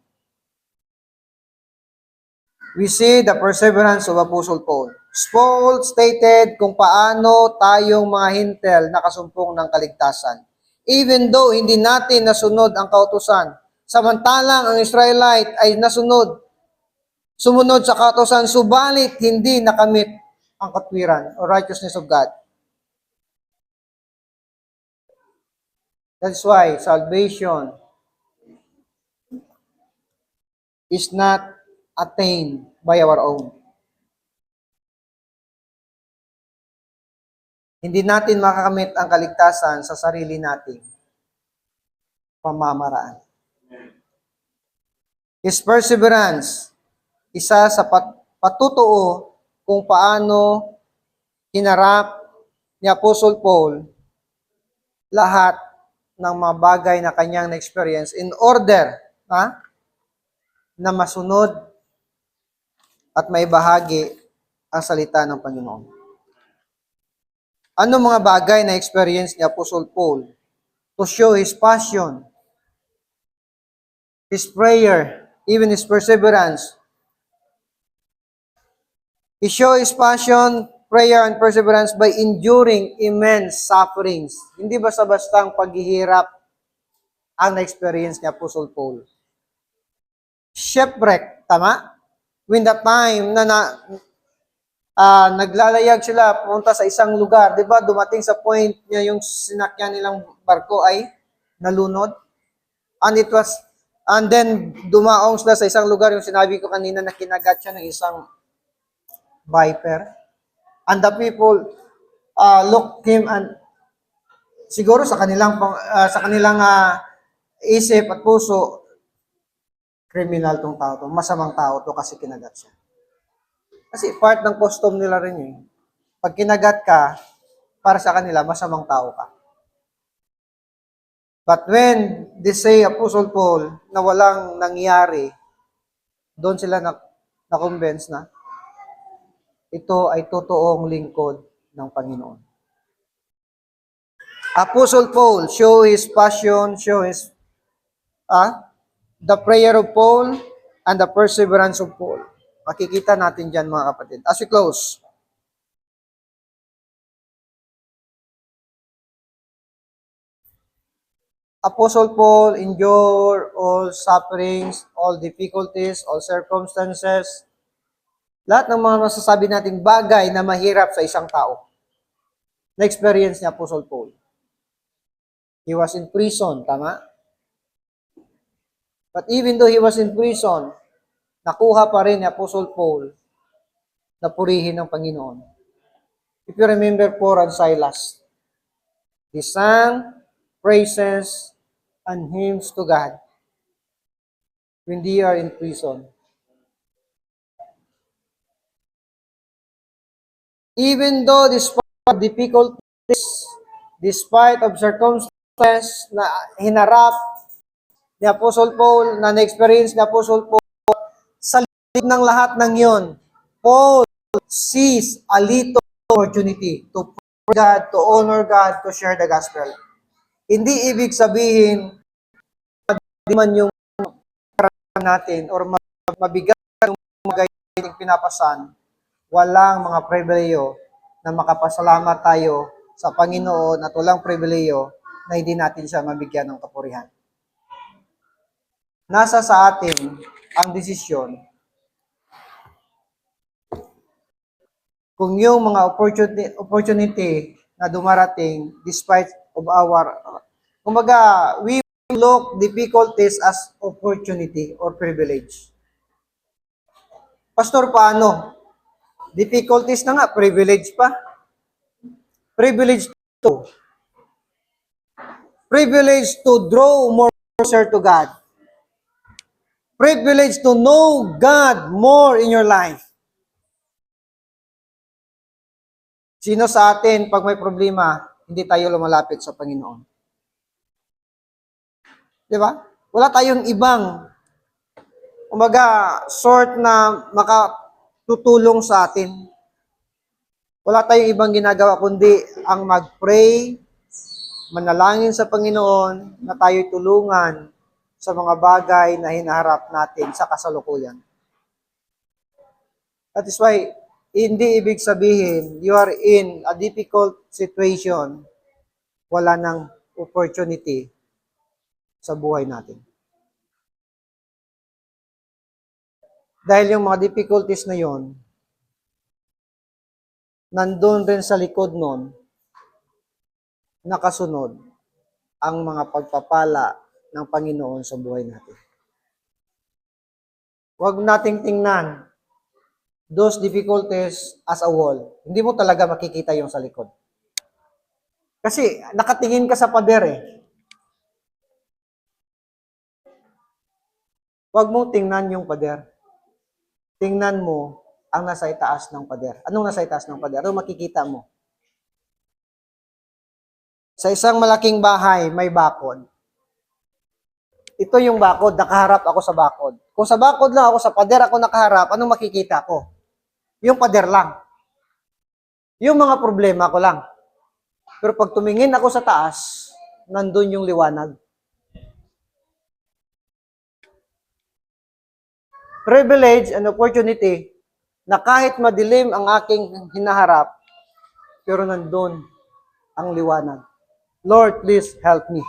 We see the perseverance of Apostle Paul. Paul stated kung paano tayong mga hintel nakasumpong ng kaligtasan. Even though hindi natin nasunod ang kautusan, samantalang ang Israelite ay sumunod sa kautusan, subalit hindi nakamit ang katwiran o righteousness of God. That's why salvation is not attained by our own. Hindi natin makakamit ang kaligtasan sa sarili nating pamamaraan. His perseverance, isa sa patutuo kung paano hinarap ni Apostle Paul lahat ng mga bagay na kanyang na-experience in order na masunod at may bahagi ang salita ng Panginoon. Ano mga bagay na experience ni Apostle Paul to show his passion, his prayer, even his perseverance? He showed his passion, prayer, and perseverance by enduring immense sufferings. Hindi basta-bastang paghihirap ang na-experience ni Apostle Paul. Shipwreck, tama? When the time na naglalayag sila punta sa isang lugar, di ba? Dumating sa point niya yung sinakyan nilang barko ay nalunod. And then dumaong sila sa isang lugar, yung sinabi ko kanina na kinagat siya ng isang viper. And the people looked him and siguro sa kanilang isip at puso, criminal tong tao to, masamang tao to kasi kinagat siya. Kasi part ng custom nila rin yun. Pag kinagat ka, para sa kanila, masamang tao ka. But when they say, Apostle Paul, na walang nangyari, doon sila na-convince na ito ay totoong lingkod ng Panginoon. Apostle Paul show his passion, show his the prayer of Paul and the perseverance of Paul. Makikita natin dyan mga kapatid. As we close, Apostle Paul endure all sufferings, all difficulties, all circumstances, lahat ng mga masasabi nating bagay na mahirap sa isang tao. Na-experience ni Apostle Paul. He was in prison, tama? But even though he was in prison, nakuha pa rin ni Apostle Paul na purihin ng Panginoon. If you remember Paul and Silas, they sang praises and hymns to God when they are in prison. Even though despite difficulties, despite of circumstances na hinarap ni Apostle Paul, na na-experience ni Apostle Paul, sa likod ng lahat ng yon, Paul sees a little opportunity to praise God, to honor God, to share the gospel. Hindi ibig sabihin di man yung natin or mabigat yung mga pinapasan, walang mga pribileyo na makapasalamat tayo sa Panginoon at walang pribileyo na hindi natin siya mabigyan ng kapurihan. Nasa sa atin ang desisyon kung yung mga opportunity na dumarating despite of our, kumbaga, we look difficulties as opportunity or privilege. Pastor, paano? Difficulties na nga, privilege pa. Privilege to draw more closer to God. Privilege to know God more in your life. Sino sa atin, pag may problema, hindi tayo lumalapit sa Panginoon? Di ba? Wala tayong ibang, sort na makatutulong sa atin. Wala tayong ibang ginagawa, kundi ang mag-pray, manalangin sa Panginoon, na tayo'y tulungan sa mga bagay na hinaharap natin sa kasalukuyan. That is why, hindi ibig sabihin, you are in a difficult situation, wala nang opportunity sa buhay natin. Dahil yung mga difficulties na yon, nandun rin sa likod nun, nakasunod ang mga pagpapala ng Panginoon sa buhay natin. Huwag nating tingnan those difficulties as a wall. Hindi mo talaga makikita yung sa likod. Kasi nakatingin ka sa pader eh. Huwag mo tingnan yung pader. Tingnan mo ang nasa itaas ng pader. Anong nasa itaas ng pader? Ano makikita mo? Sa isang malaking bahay, may bakod. Ito yung bakod, nakaharap ako sa bakod. Kung sa bakod lang ako, sa pader ako nakaharap, anong makikita ko? Yung pader lang. Yung mga problema ko lang. Pero pag tumingin ako sa taas, nandun yung liwanag. Privilege and opportunity na kahit madilim ang aking hinaharap, pero nandun ang liwanag. Lord, please help me.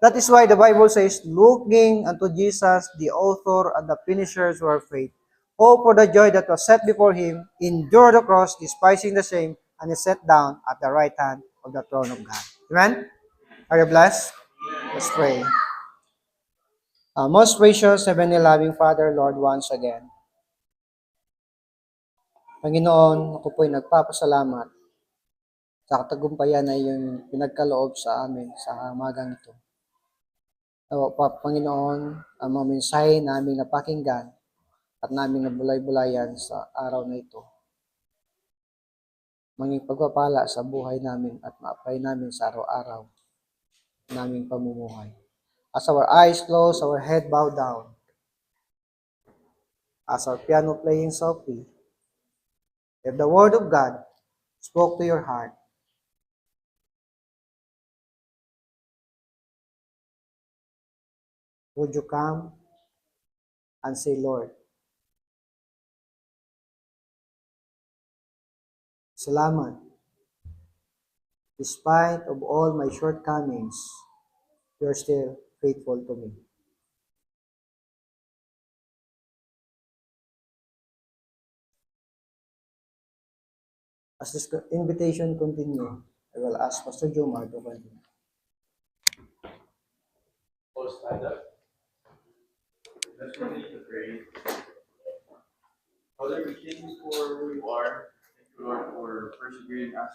That is why the Bible says, looking unto Jesus, the author and the finisher of our faith, hope for the joy that was set before him, endured the cross, despising the shame, and is set down at the right hand of the throne of God. Amen? Are you blessed? Let's pray. Most gracious, heavenly loving Father, Lord, once again, Panginoon, ako po'y nagpapasalamat sa katagumpayan na iyong pinagkaloob sa amin sa umagang ito. Panginoon, ang mga mensahe namin napakinggan at namin nabulay-bulayan sa araw na ito. Manging pagpapala sa buhay namin at ma-apply namin sa araw-araw naming pamumuhay. As our eyes closed, our head bowed down, as our piano playing softly, if the Word of God spoke to your heart, would you come and say, Lord, salamat. Despite of all my shortcomings, you're still faithful to me. As this invitation continue, I will ask Pastor Jomar to continue. All stand up. Let's continue to pray. Father, we thank you for who you are. Thank you, Lord, for persevering us.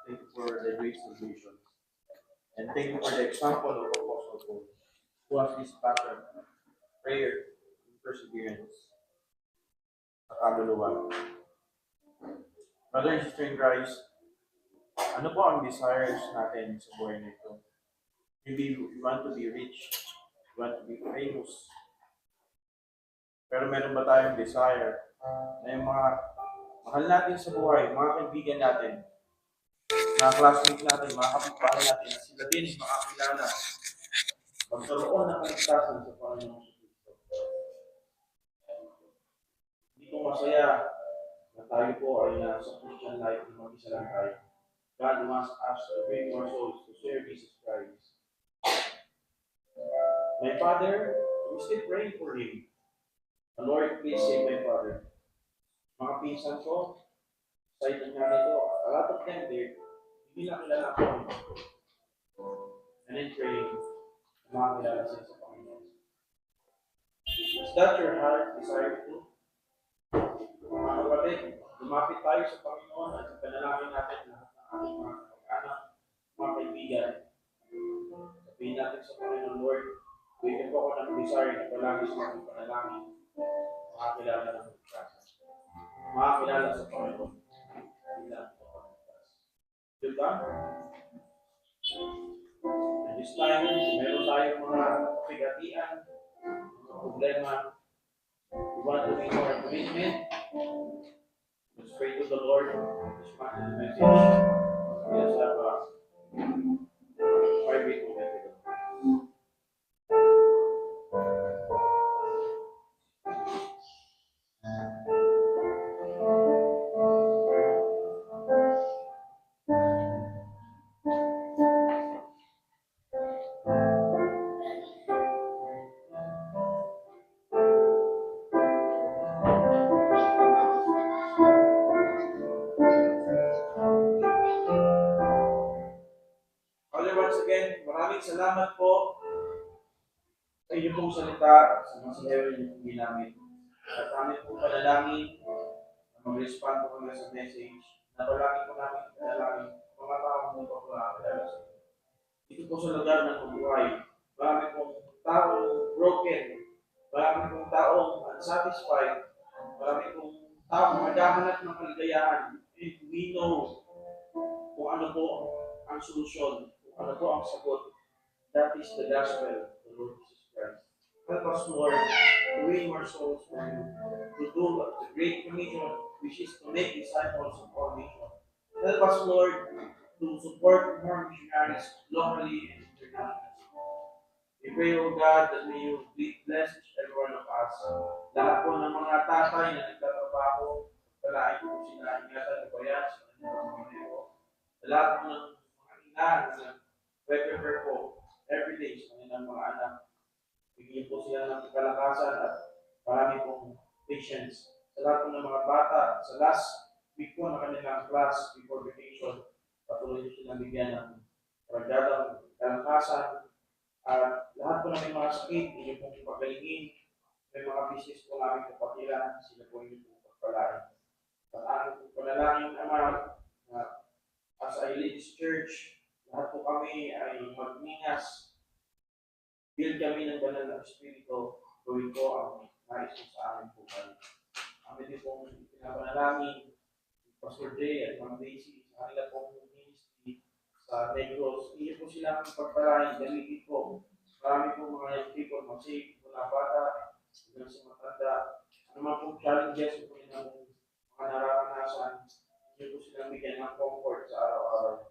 Thank you for the great salvation. And thank you for the example of Apostle Paul, who has this passion, prayer, and perseverance sa kaluluwa. Brother and sister in Christ, Ano po ang desires natin sa buhay na ito? Maybe we want to be rich, we want to be famous. Pero meron ba tayong desire na yung mga mahal natin sa buhay, mga kaibigan natin, mga classmates natin, mga kapitbahay natin, na sila din makakilala, magkaroon ng kaligtasan sa Panginoon Kristo. Hindi ko masaya na tayo po ay nasa Christian life na mag-isa lang tayo. God wants us to bring more souls to serve Jesus Christ. My father, I'm still praying for him. The Lord, please save my father. Mga pinsan ko, side ng nanay ko, a lot of them, hindi na kilala ako. And then praying, makakilala sila sa Panginoon. Is that your heart desire to? Mga kapatid, lumapit tayo sa Panginoon at panalangin natin lahat ng ating mga anak, mga kaibigan. Sabihin natin sa Panginoon, Lord, bigyan po ako ng desire na palagi sa aking panalangin. Makakilala ng pagkakas. Makakilala sa Panginoon. Bilang pagkakas. Diba? And this time, meron tayong mga kapigatian, mga problema. We want to make our commitment. Let's pray to the Lord. This month's message. Let's have a private moment. Father, once again, maraming salamat po sa inyong pong salita, sa mga sinabi niyo pong ginamit. At amin po panalangin na mag-respond po kami sa message. Napalangin po namin panalangin mga taong hindi pa po nakakilala sa inyo. Dito po sa lugar ng pagbuhay, marami pong taong broken, marami pong taong unsatisfied, marami pong taong maghahanap ng kaligayahan. And we know kung ano po ang solusyon, kung ano po ang sagot. That is the gospel of the Lord Jesus Christ. Help us, Lord, to win more souls for you, to do the great commission, which is to make disciples of all nations. Help us, Lord, to support more missionaries locally and internationally. We pray, O God, that may you bless each every one of us. Lahat po ng mga tatay na nagtatrabaho, palain po sila, ingatan ko yan sa kanilang mga nego. Lahat po ng mga ina na prepare po every day sa kanilang mga anak. Bigyan po sila ng kalakasan at marami pong patience. Sa lahat po ng mga bata, sa last week po na kanilang class before vacation, patuloy po silang bigyan ng karagdagang kalakasan. At lahat po ng may mga sakit, inyo pong pagalingin. May mga business po namin kapatilan, sila po inyo pong pagpalain. At aking po panalangin, Ama, na as I lead this church, lahat po kami ay magningas. Build kami ng banal na espiritu, gawin ko ang nais ko sa amin po kayo. Amin din pong pinapanalangin, Pastor Jay at Ma'am Daisy, sa kanila pong ministry sa Negros. Iyo po silang pagpalain, gamitin po. Marami po mga young people, mag-save, mula bata, hanggang sa matanda. Ano man pong challenges po nilang mga nararanasan, iyo po silang bigyan ng comfort sa araw-araw.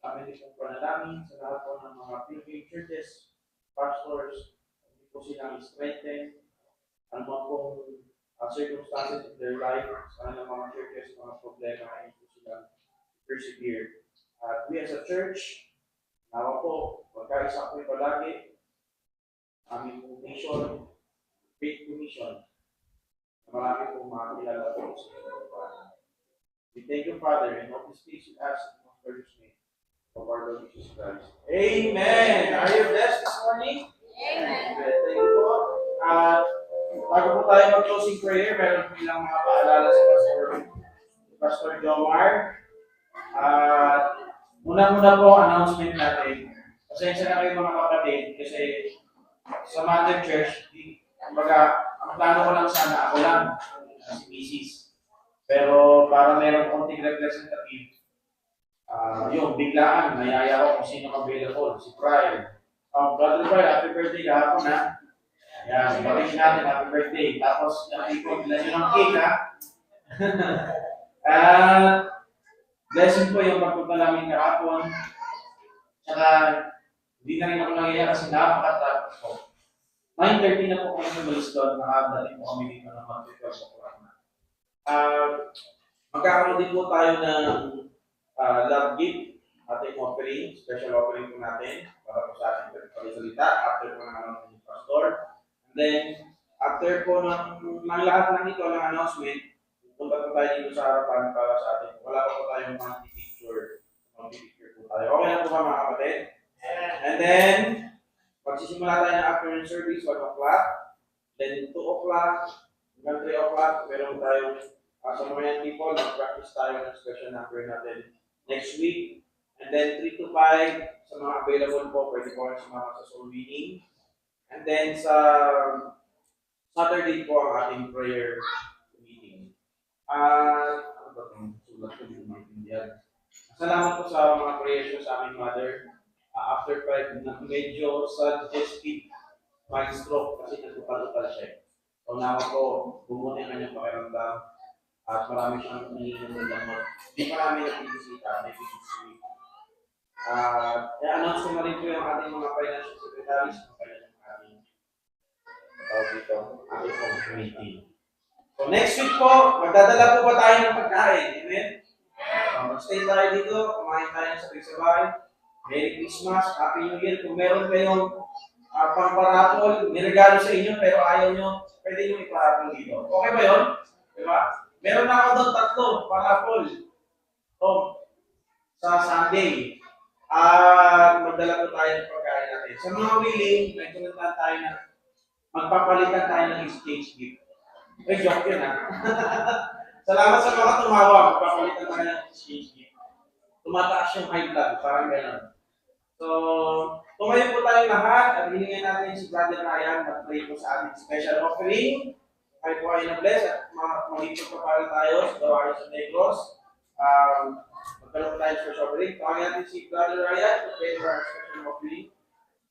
Amin din pong panalangin sa lahat po ng mga Philippine churches, pastors, hindi po silang strengthen, ano man pong circumstances of their life, sa kanilang mga churches, mga problema, ay hindi po silang persevere. At we as a church, nawa po, magkaisa po palagi, aming pong mission, Great Commission, na marami pong makakilala po sa inyo. We thank you, Father, and all these things we ask in the Lord's name of our Lord Jesus Christ. Amen! Are you blessed this morning? Amen. Thank you po. At bago po tayo mag-closing prayer, meron po ilang mga paalala si Pastor Jomar. At muna po announcement natin. Pasensya na kayo mga kapatid kasi sa Mother Church, kumbaga, ang plano ko lang sana ako lang, si Mrs. Pero para meron konting representative, Yung biglaan, nayaya ko kung sino available, si Brian. Brother Brian, happy birthday kahapon ha. Yan, batiin natin, happy birthday. Tapos, ipon, bilan nyo ng cake ha. Blessing po yung pagpunta namin kahapon. Tsaka, hindi na rin ako nangyayari kasi napakatapos ko. 9:30 na po kami sa Baliston, nakadating po kami dito ng 12 o'clock na. Magkakaroon din po tayo ng love gift, ating offering, special offering po natin para po sa ating pagsalita after po ng announcement ng pastor. And then, after po ng lahat ng ito, ng announcement, punta po tayo dito sa harapan para sa ating, wala pa po tayong monthly picture. Monthly picture po tayo. Okay na po ba mga kapatid? And then, magsisimula tayo ng afternoon service, 1 o'clock. Then, 2 o'clock, hanggang 3 o'clock, meron tayong sa mga young people, mag-practice tayo ng special number natin next week. And then 3 to 5, sa mga available po, pwede po kayo sumama sa soul winning. And then sa Saturday po ang ating prayer meeting. Ano ba itong sulat ko? Hindi maintindihan. Salamat po sa mga prayers ko sa aming mother. After 5, na medyo suggestive mind stroke kasi nagpapalupal siya. So naman po, bumuti ang kanyang pakiramdam at marami siyang nanginom ng gamot. Hindi pa namin nagbibisita, may bibisita. I-announce ko na rin po yung ating mga financial secretaries, kaya yung ating ating committee. So next week po, magdadala po ba tayo ng pagkain? Amen? Mag-stay tayo dito, kumain tayo sa sabay. Merry Christmas, Happy New Year. Kung meron kayong pang-parapol, niregalo sa inyo pero ayaw nyo, pwede nyo iparapol dito. Okay ba yun? Diba? Meron na ako doon 3 parapol. So, sa Sunday. Magdala po tayo ng pagkain natin. Sa mga willing, may tunatan tayo na magpapalitan tayo ng exchange gift. Joke yun ha. Salamat sa mga tumawa, magpapalitan tayo ng exchange gift. Tumataas yung high blood, parang gano'n. So, tumayo po tayo lahat at hiningin natin si Brother Ryan at pray po sa ating special offering. Kayo po ay na-bless at mag-ipot pa para tayo sa gawain sa Negros. Magkaroon tayo sa special offering. Tawagin natin si Brother Ryan to pray for our special offering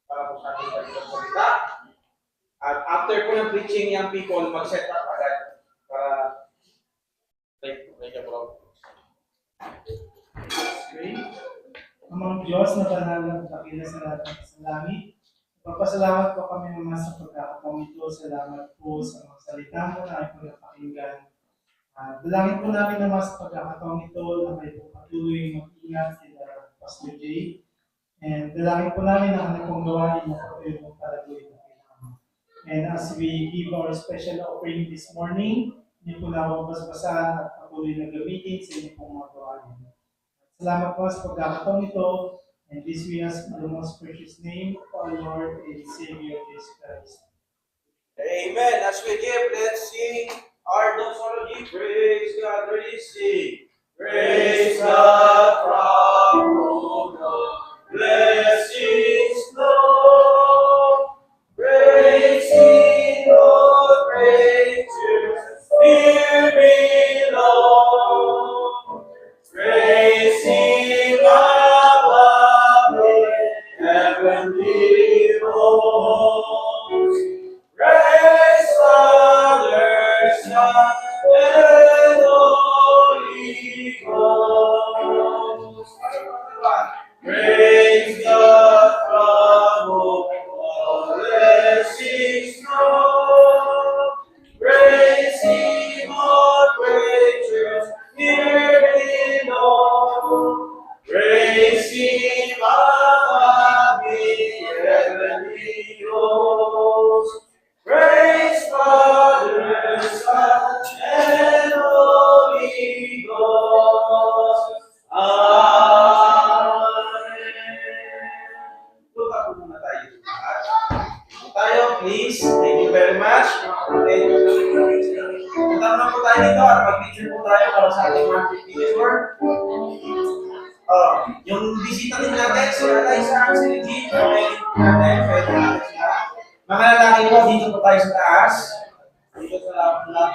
para po sa ating pagkasalita. At after po ng preaching yung people, mag-set up agad para pray ka bro. Amang Diyos na banal at dakila sa lahat ng salangit, magpasalamat po kami naman sa pagkakataon ito. Salamat po sa mga salita mo na ay po napakinggan. Dalangin po namin naman sa pagkakataon ito na kayo po patuloy mag-ingat sila Pastor Jay. And dalangin po namin na kami pong gawain na patuloy mong palagoy na kailangan. And as we give our special offering this morning, hindi po na ako basbasan at patuloy na gamitin sa inyo pong mga gawain. Salamat po sa pagkakataon ito, and this we ask in the most precious name of our Lord and Savior Jesus Christ. Amen. As we give, let's sing our doxology. Praise God. Ready, sing. Praise God from whom all blessings flow. Praise Him, all creatures here below. Praise Him above in heavenly hosts. Praise Father, Son, and Holy Ghost. Praise God from whom all blessings flow. Praise Him, all creatures here below. Praise Him above in heavenly hosts. Praise Father, Son, and Holy Ghost. Amen. Punta po muna tayo sa lahat. Tayo, please. Thank you very much. Punta na po tayo dito at mag-picture po tayo para sa ating mga picture. Yung bisita din natin, si Eliza, si Jean, pwede natin sila. Mga lalaki po, dito po tayo sa taas.